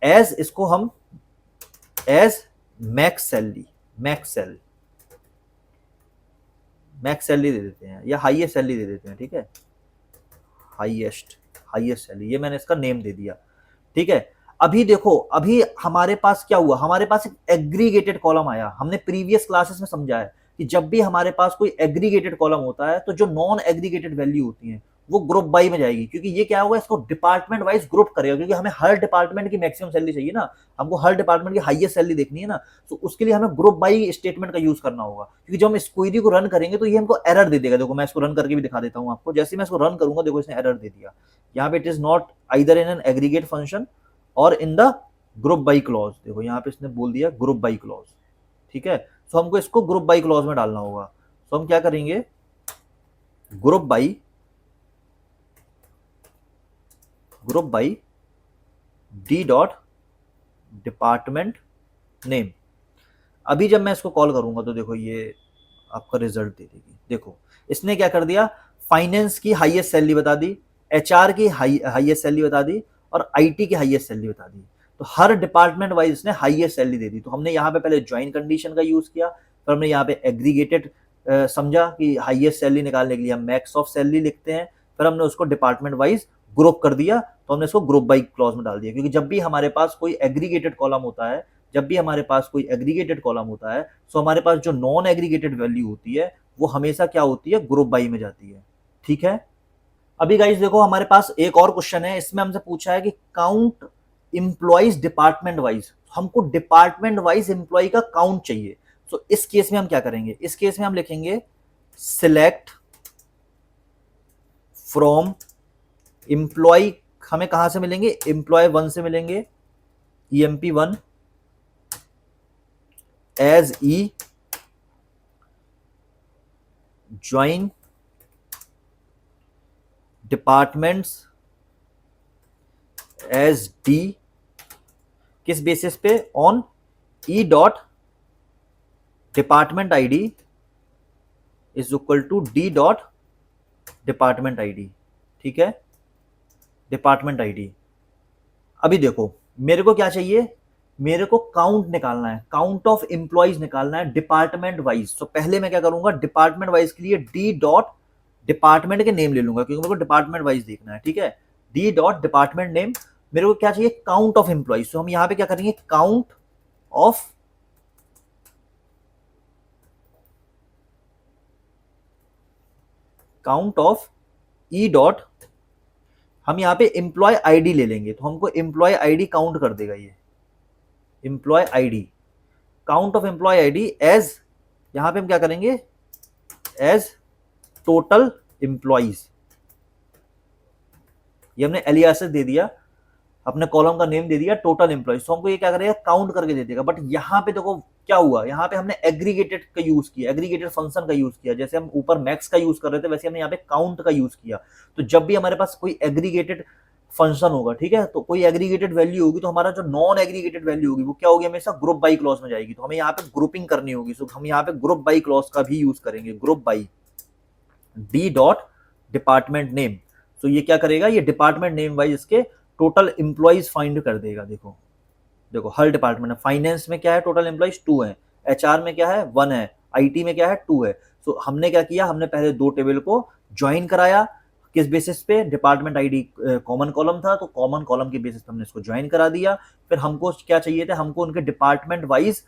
as, इसको हम as max salary, max salary, max salary दे देते हैं या हाईएस्ट सैलरी दे देते हैं। ठीक है, हाईएस्ट, हाईएस्ट सैलरी, ये मैंने इसका नेम दे दिया। ठीक है, अभी देखो, अभी हमारे पास क्या हुआ? हमारे पास एक एग्रीगेटेड कॉलम आया। हमने प्रीवियस क्लासेस में समझा है कि जब भी हमारे पास कोई एग्रीगेटेड कॉलम होता है तो जो नॉन एग्रीगेटेड वैल्यू होती है वो ग्रुप बाई में जाएगी, क्योंकि ये क्या होगा? इसको डिपार्टमेंट वाइज ग्रुप करेगा, क्योंकि हमें हर डिपार्टमेंट की मैक्सिमम सैलरी चाहिए ना, हमको हर डिपार्टमेंट की हाईएस्ट सैलरी देखनी है ना, तो उसके लिए हमें ग्रुप बाई स्टेटमेंट का यूज करना होगा। क्योंकि जब हम इस क्वेरी को रन करेंगे तो ये हमको एरर दे देगा। देखो मैं इसको रन करके भी दिखा देता हूं आपको। जैसे मैं इसको रन करूंगा, देखो इसने एरर दे दिया यहाँ पे, it is not either in an aggregate function और in the group by clause. देखो यहाँ पे इसने बोल दिया ग्रुप बाई क्लॉज। ठीक है, तो हमको इसको ग्रुप बाई क्लॉज में डालना होगा। तो हम क्या करेंगे? Group by, group by D dot department name. अभी जब मैं इसको कॉल करूंगा तो देखो ये आपका रिजल्ट दे देगी। देखो इसने क्या कर दिया? फाइनेंस की हाईएस्ट सैलरी बता दी, एचआर की हाईएस्ट सैलरी बता दी और आईटी की हाईएस्ट सैलरी बता दी। तो हर डिपार्टमेंट वाइज इसने हाईएस्ट सैलरी दे दी। तो हमने यहाँ पे पहले ज्वाइन कंडीशन का यूज किया, फिर हमने यहाँ पे एग्रीगेटेड समझा कि हाईएस्ट सैलरी निकालने के लिए हम मैक्स ऑफ सैलरी लिखते हैं, फिर हमने उसको डिपार्टमेंट वाइज ग्रुप कर दिया, तो हमने इसको ग्रुप बाई क्लॉज में डाल दिया। क्योंकि जब भी हमारे पास कोई एग्रीगेटेड कॉलम होता है, जब भी हमारे पास कोई एग्रीगेटेड कॉलम होता है, तो हमारे पास जो नॉन एग्रीगेटेड वैल्यू होती है वो हमेशा क्या होती है? ग्रुप बाई में जाती है। ठीक है, अभी गाइस देखो हमारे पास एक और क्वेश्चन है। इसमें हमसे पूछा है कि काउंट इंप्लॉइज डिपार्टमेंट वाइज। हमको डिपार्टमेंट वाइज एम्प्लॉय का काउंट चाहिए। तो इस केस में हम क्या करेंगे? इस केस में हम लिखेंगे सिलेक्ट फ्रॉम एम्प्लॉय। हमें कहां से मिलेंगे? एम्प्लॉय 1 से मिलेंगे, EMP 1 as E, join departments as D. किस बेसिस पे? On E dot department ID is equal to D dot department ID. ठीक है, डिपार्टमेंट आईडी। अभी देखो मेरे को क्या चाहिए? मेरे को काउंट निकालना है, काउंट ऑफ एम्प्लॉइज निकालना है डिपार्टमेंट वाइज। तो पहले मैं क्या करूंगा? डिपार्टमेंट वाइज के लिए डी डॉट डिपार्टमेंट के नेम ले लूंगा, क्योंकि मेरे को डिपार्टमेंट वाइज देखना है। ठीक है, डी डॉट डिपार्टमेंट नेम। मेरे को क्या चाहिए? Count of employees. तो हम यहां पे क्या करेंगे? काउंट ऑफ ई डॉट, हम यहां पे एम्प्लॉय आईडी ले लेंगे, तो हमको एम्प्लॉय आईडी काउंट कर देगा ये। Employee ID, count of employee ID as, यहां पे हम क्या करेंगे? As total employees. ये हमने एलियासिस दे दिया, अपने कॉलम का नेम दे दिया टोटल एम्प्लॉइज। तो हमको ये क्या करेगा? काउंट करके दे देगा। बट यहाँ पे देखो क्या हुआ? यहाँ पे हमने एग्रीगेटेड का यूज किया, एग्रीगेटेड फंक्शन का यूज किया। जैसे हम ऊपर मैक्स का यूज कर रहे थे, वैसे हमने यहाँ पे काउंट का यूज किया। तो जब भी हमारे पास कोई एग्रीगेटेड फंक्शन होगा, ठीक है, तो कोई एग्रीगेटेड वैल्यू होगी, तो हमारा जो नॉन एग्रीगेटेड वैल्यू होगी वो क्या होगी? हमेशा ग्रुप बाई क्लॉज में जाएगी। तो हमें यहाँ पे ग्रुपिंग करनी होगी। तो हम यहाँ पे ग्रुप बाई क्लॉज का भी यूज करेंगे, group by D dot department name. तो ये क्या करेगा? ये डिपार्टमेंट नेम वाइज इसके टोटल एम्प्लॉइज फाइंड कर देगा। देखो देखो हर डिपार्टमेंट में, फाइनेंस में क्या है? टोटल एम्प्लॉइज 2 है, एचआर में क्या है? 1 है, आईटी में क्या है? 2 है। तो हमने क्या किया? हमने पहले दो टेबल को ज्वाइन कराया। किस बेसिस पे? डिपार्टमेंट आईडी कॉमन कॉलम था, तो कॉमन कॉलम के बेसिस पे हमने इसको ज्वाइन करा दिया। फिर हमको क्या चाहिए थे? हमको उनके डिपार्टमेंट वाइज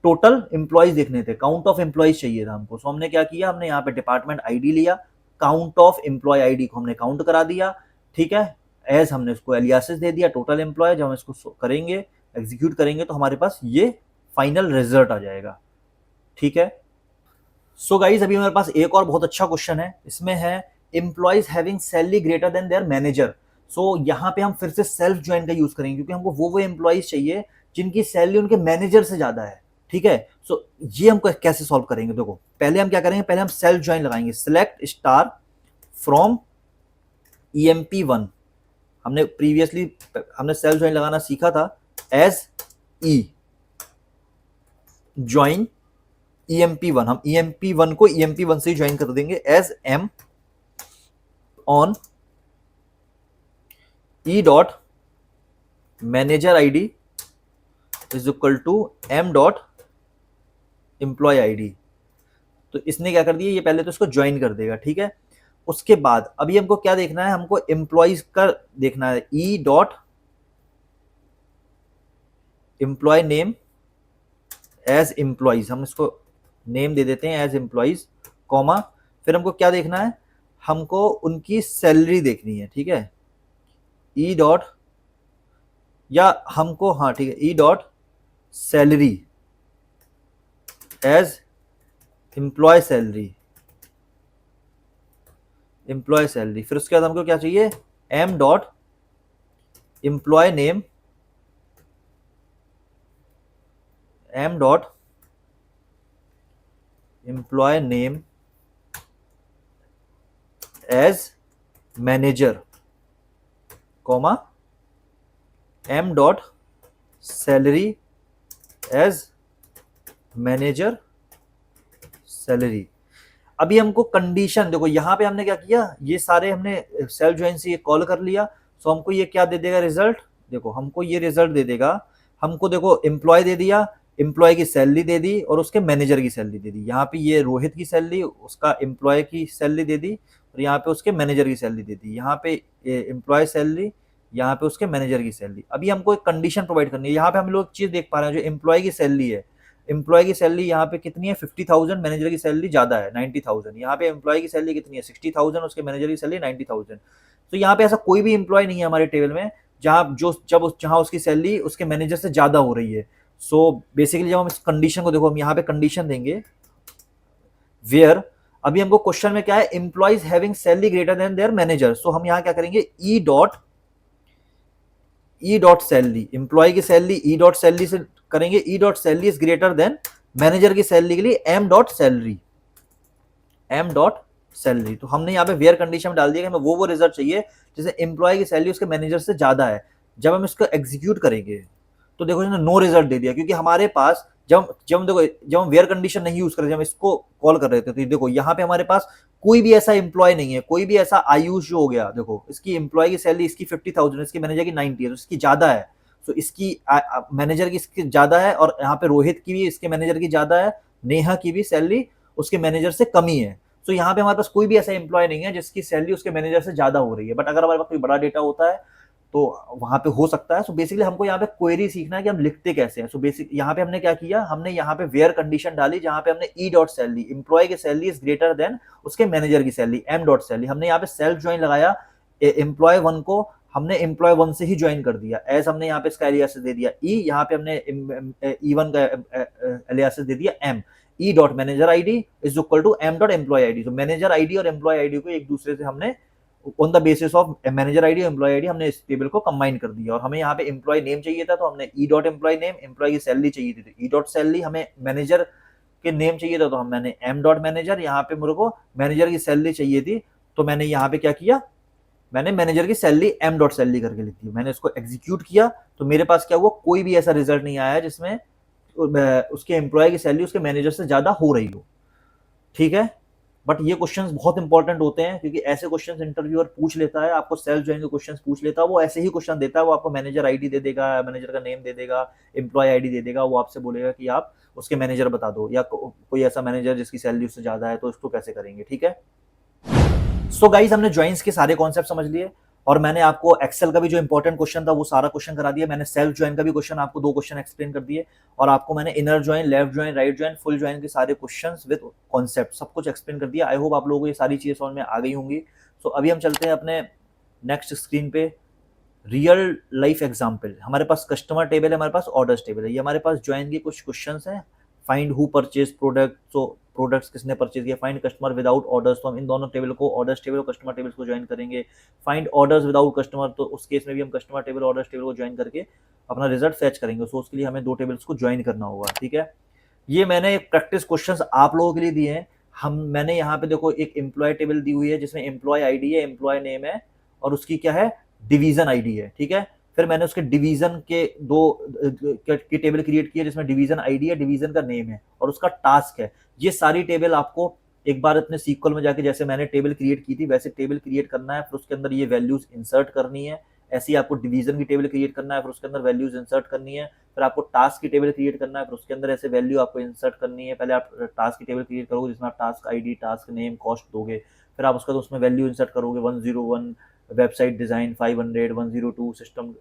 टोटल एम्प्लॉइज देखने थे, काउंट ऑफ एम्प्लॉइज चाहिए था हमको। सो हमने क्या किया? हमने यहाँ पे डिपार्टमेंट आईडी लिया, काउंट ऑफ एम्प्लॉय आईडी को हमने काउंट करा दिया, ठीक है, एज हमने उसको एलियासिस दे दिया टोटल एम्प्लॉय। जब हम इसको करेंगे एग्जीक्यूट करेंगे तो हमारे पास ये फाइनल रिजल्ट आ जाएगा, ठीक है। सो गाइज अभी हमारे पास एक और बहुत अच्छा क्वेश्चन है, इसमें है employees having salary greater than their manager. So यहाँ पे हम फिर से सेल्फ ज्वाइन का यूज करेंगे क्योंकि हमको वो एम्प्लॉइज चाहिए जिनकी सैलरी उनके मैनेजर से ज्यादा है, ठीक है। सो ये हम कैसे सॉल्व करेंगे, देखो पहले हम क्या करेंगे, पहले हम सेल्फ ज्वाइन लगाएंगे, सिलेक्ट स्टार फ्रॉम EMP1। हमने प्रीवियसली हमने सेल्फ ज्वाइन लगाना सीखा था, एज ई ज्वाइन EMP1, हम EMP1 को EMP1 से ज्वाइन कर देंगे, as M on E dot manager ID is equal to M dot employee ID. तो इसने क्या कर दिया, ये पहले तो इसको ज्वाइन कर देगा, ठीक है। उसके बाद अभी हमको क्या देखना है, हमको एम्प्लॉइज का देखना है, E dot employee name as employees, हम इसको नेम दे देते हैं एज एम्प्लॉइज, कॉमा फिर हमको क्या देखना है, हमको उनकी सैलरी देखनी है, ठीक है। ई डॉट या हमको, हाँ ठीक है, E dot salary as employee salary, employee salary. फिर उसके बाद हमको क्या चाहिए, M dot employee name, M dot employee name as manager, comma M dot salary as manager salary. अभी हमको कंडीशन देखो, यहां पे हमने क्या किया, ये सारे हमने सेल्फ ज्वाइन से ये कॉल कर लिया, सो हमको ये क्या दे देगा रिजल्ट, देखो हमको ये रिजल्ट दे देगा, हमको देखो एम्प्लॉय दे दिया, एम्प्लॉय की सैलरी दे दी और उसके मैनेजर की सैलरी दे दी। यहाँ पे ये रोहित की सैलरी, उसका एम्प्लॉय की सैलरी दे दी और यहाँ पे उसके मैनेजर की सैलरी दे दी। यहाँ पे एम्प्लॉय सैलरी, यहाँ पे उसके मैनेजर की सैलरी। अभी हमको एक कंडीशन प्रोवाइड करनी है, यहाँ पे हम लोग चीज देख पा रहे हैं, जो एम्प्लॉय की सैलरी है, एम्प्लॉय की सैलरी यहाँ पे कितनी है 50,000, मैनेजर की सैलरी ज्यादा है 90,000। यहाँ पे एम्प्लॉय की सैलरी कितनी है 60,000, उसके मैनेजर की सैलरी 90,000। तो यहाँ पे ऐसा कोई भी एम्प्लॉय नहीं है हमारे टेबल में जहां उसकी सैलरी उसके मैनेजर से ज्यादा हो रही है। सो बेसिकली जब हम इस कंडीशन को देखो, हम यहाँ पे कंडीशन देंगे वेयर, अभी हमको क्वेश्चन में क्या है, employees having salary greater than their manager. So हम यहाँ क्या करेंगे, ई डॉट सैलरी, एम्प्लॉय की सैलरी ई डॉट सैलरी से करेंगे, E dot salary is greater than manager की सैलरी के लिए M dot salary, M dot salary. तो हमने यहाँ पे वेयर कंडीशन में डाल दिया कि हमें वो रिजल्ट चाहिए जैसे एम्प्लॉय की सैलरी उसके मैनेजर से ज्यादा है। जब हम इसको एग्जीक्यूट करेंगे तो देखो इसने नो रिजल्ट दे दिया, क्योंकि हमारे पास जब हम वेयर कंडीशन नहीं यूज कर रहे, जब हम इसको कॉल कर रहे थे, तो देखो यहाँ पे हमारे पास कोई भी ऐसा एम्प्लॉय नहीं है, कोई भी ऐसा आयुष जो हो गया, देखो इसकी एम्प्लॉय की सैलरी इसकी 50,000, इसकी मैनेजर की 90 है, तो इसकी ज्यादा है। तो इसकी मैनेजर की इसकी ज्यादा है, और यहाँ पे रोहित की भी इसके मैनेजर की ज्यादा है, नेहा की भी सैलरी उसके मैनेजर से कमी है। तो यहाँ पे हमारे पास कोई भी ऐसा एम्प्लॉय नहीं है जिसकी सैलरी उसके मैनेजर से ज्यादा हो रही है। बट अगर हमारे पास कोई बड़ा डेटा होता है तो वहां पे हो सकता है। सो बेसिकली हमको यहाँ पे क्वेरी सीखना है कि हम लिखते कैसे हैं। सो बेसिक यहाँ पे हमने क्या किया, हमने यहाँ पे वेयर कंडीशन डाली, जहां पे हमने ई डॉट सैलरी, एम्प्लॉय की सैलरी इज ग्रेटर देन उसके मैनेजर की सैलरी, एम डॉट सैलरी। हमने यहाँ पे सेल्फ ज्वाइन लगाया, एम्प्लॉय 1 को हमने एम्प्लॉय 1 से ही ज्वाइन कर दिया, एज हमने यहाँ पे इसका एलियासिस दे दिया ई, यहाँ पे हमने E1 का एलियासिस दे दिया M, E dot manager ID is equal to M dot employee ID. तो मैनेजर आईडी और एम्प्लॉय आईडी को एक दूसरे से हमने on the basis of manager ID और एम्प्लॉय आईडी हमने इस टेबल को कंबाइन कर दिया। और हमें यहाँ पे एम्प्लॉय नेम चाहिए था, तो हमने E dot employee name, employee की सैलरी चाहिए थी तो ई डॉट सैलरी, हमें मैनेजर के नेम चाहिए था तो मैंने एम डॉट मैनेजर, यहाँ पे मेरे को मैनेजर की सैलरी चाहिए थी तो मैंने यहाँ पे क्या किया, मैंने मैनेजर की सैलरी एम डॉट सैलरी करके लिख दी। मैंने इसको एग्जीक्यूट किया तो मेरे पास क्या हुआ, कोई भी ऐसा रिजल्ट नहीं आया जिसमें उसके एम्प्लॉय की सैलरी उसके मैनेजर से ज्यादा हो रही हो, ठीक है। बट ये क्वेश्चंस बहुत इंपॉर्टेंट होते हैं, क्योंकि ऐसे क्वेश्चंस इंटरव्यूअर पूछ लेता है, आपको सेल्फ ज्वाइन के क्वेश्चंस पूछ लेता है, वो ऐसे ही क्वेश्चन देता है, वो आपको मैनेजर आईडी दे देगा, मैनेजर का नेम दे देगा, एम्प्लॉय आईडी दे देगा, वो आपसे बोलेगा कि आप उसके मैनेजर बता दो, या कोई ऐसा मैनेजर जिसकी सैलरी उससे ज्यादा है तो उसको कैसे करेंगे, ठीक है। सो गाइस हमने ज्वाइंस के सारे कॉन्सेप्ट समझ लिए, और मैंने आपको एक्सेल का भी जो इंपॉर्टेंट क्वेश्चन था वो सारा क्वेश्चन करा दिया। मैंने सेल्फ ज्वाइन का भी क्वेश्चन आपको 2 क्वेश्चन एक्सप्लेन कर दिए, और आपको मैंने inner join, left join, right join, full join के सारे क्वेश्चंस विद कॉन्सेप्ट सब कुछ एक्सप्लेन कर दिया। आई होप आप लोगों को ये सारी चीजें समझ में आ गई होंगी। सो अभी हम चलते हैं अपने नेक्स्ट स्क्रीन पे। रियल लाइफ एग्जाम्पल, हमारे पास कस्टमर टेबल है, हमारे पास ऑर्डर्स टेबल है, ये हमारे पास ज्वाइन के कुछ क्वेश्चंस हैं। फाइंड हु परचेज प्रोडक्ट, तो प्रोडक्ट्स किसने परचेज किया। फाइंड कस्टमर विदाउट ऑर्डर्स, तो हम इन दोनों टेबल को, ऑर्डर्स टेबल और कस्टमर टेबल को ज्वाइन करेंगे। फाइंड ऑर्डर्स विदाउट कस्टमर, तो उस केस में भी हम कस्टमर टेबल और ऑर्डर्स टेबल को ज्वाइन करके अपना रिजल्ट फैच करेंगे। सो उसके लिए हमें 2 टेबल्स को ज्वाइन करना होगा, ठीक है। ये मैंने एक प्रैक्टिस क्वेश्चंस आप लोगों के लिए दिए हैं। मैंने यहाँ पे देखो एक एम्प्लॉय टेबल दी हुई है जिसमें एम्प्लॉय आईडी है, एम्प्लॉय नेम है, और उसकी क्या है, डिवीजन आईडी है, ठीक है। फिर मैंने उसके डिवीजन के 2 की टेबल क्रिएट की है जिसमें डिवीजन आईडी है, डिवीजन का नेम है, और उसका टास्क है। ये सारी टेबल आपको एक बार अपने सीक्वल में जाके जैसे मैंने टेबल क्रिएट की थी वैसे टेबल क्रिएट करना है, फिर उसके अंदर ये वैल्यूज इंसर्ट करनी है। ऐसे ही आपको डिवीजन की टेबल क्रिएट करना है, फिर उसके अंदर वैल्यूज इंसर्ट करनी है। फिर आपको टास्क की टेबल क्रिएट करना है, फिर उसके अंदर ऐसे वैल्यू आपको इंसर्ट करनी है। पहले आप टास्क की टेबल क्रिएट करोगे जिसमें आप task ID, task name, cost दोगे। फिर आप उसका उसमें वैल्यू इंसर्ट करोगे, 101 वेबसाइट डिजाइन 500, 102 सिस्टम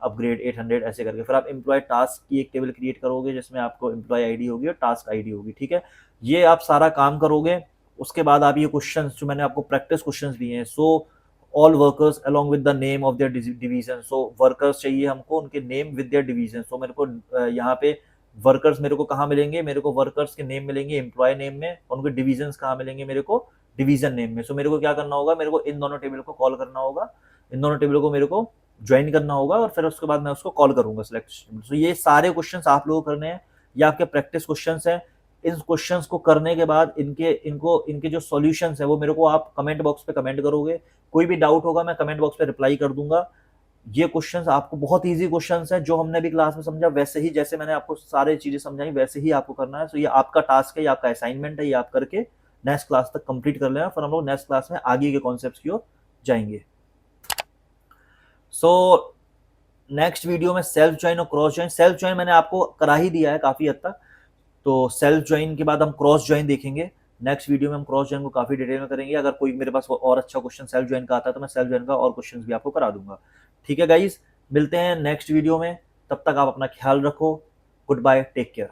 अपग्रेड 800, ऐसे करके। फिर आप एम्प्लॉय टास्क की एक टेबल क्रिएट करोगे जिसमें आपको एम्प्लॉय आईडी होगी और टास्क आईडी होगी, ठीक है। ये आप सारा काम करोगे। उसके बाद आप ये क्वेश्चन जो मैंने आपको प्रैक्टिस क्वेश्चन दिए हैं, so all workers along with the name of their division, so workers चाहिए हमको, उनके नेम विद देयर डिवीजन। सो मेरे को यहाँ पे वर्कर्स मेरे को कहाँ मिलेंगे, मेरे को वर्कर्स के नेम मिलेंगे एम्प्लॉय नेम में, और उनके डिवीजन कहाँ मिलेंगे, मेरे को डिवीजन नेम में। सो मेरे को क्या करना होगा, मेरे को इन दोनों टेबल को कॉल करना होगा, इन दोनों टेबल को मेरे को ज्वाइन करना होगा, और फिर उसके बाद मैं उसको कॉल करूंगा सिलेक्ट। सो ये सारे क्वेश्चंस आप लोगों को करने हैं, ये आपके प्रैक्टिस क्वेश्चंस हैं। इन क्वेश्चंस को करने के बाद इनके जो सॉल्यूशंस है वो मेरे को आप कमेंट बॉक्स पे कमेंट करोगे। कोई भी डाउट होगा मैं कमेंट बॉक्स पे रिप्लाई कर दूंगा। ये क्वेश्चंस आपको बहुत इजी क्वेश्चंस हैं, जो हमने भी क्लास में समझा वैसे ही, जैसे मैंने आपको सारी चीजें समझाई वैसे ही आपको करना है। सो ये आपका टास्क है, ये आपका असाइनमेंट है, ये आप करके नेक्स्ट क्लास तक कंप्लीट कर लेना, फिर हम लोग नेक्स्ट क्लास में आगे के कॉन्सेप्ट्स की ओर जाएंगे। सो नेक्स्ट वीडियो में सेल्फ ज्वाइन और क्रॉस ज्वाइन, सेल्फ ज्वाइन मैंने आपको करा ही दिया है काफी हद तक, तो सेल्फ ज्वाइन के बाद हम क्रॉस ज्वाइन देखेंगे। नेक्स्ट वीडियो में हम क्रॉस ज्वाइन को काफी डिटेल में करेंगे। अगर कोई मेरे पास और अच्छा क्वेश्चन सेल्फ ज्वाइन का आता है तो मैं सेल्फ ज्वाइन का और क्वेश्चन भी आपको करा दूंगा, ठीक है गाइज। मिलते हैं नेक्स्ट वीडियो में, तब तक आप अपना ख्याल रखो। Good bye, take care.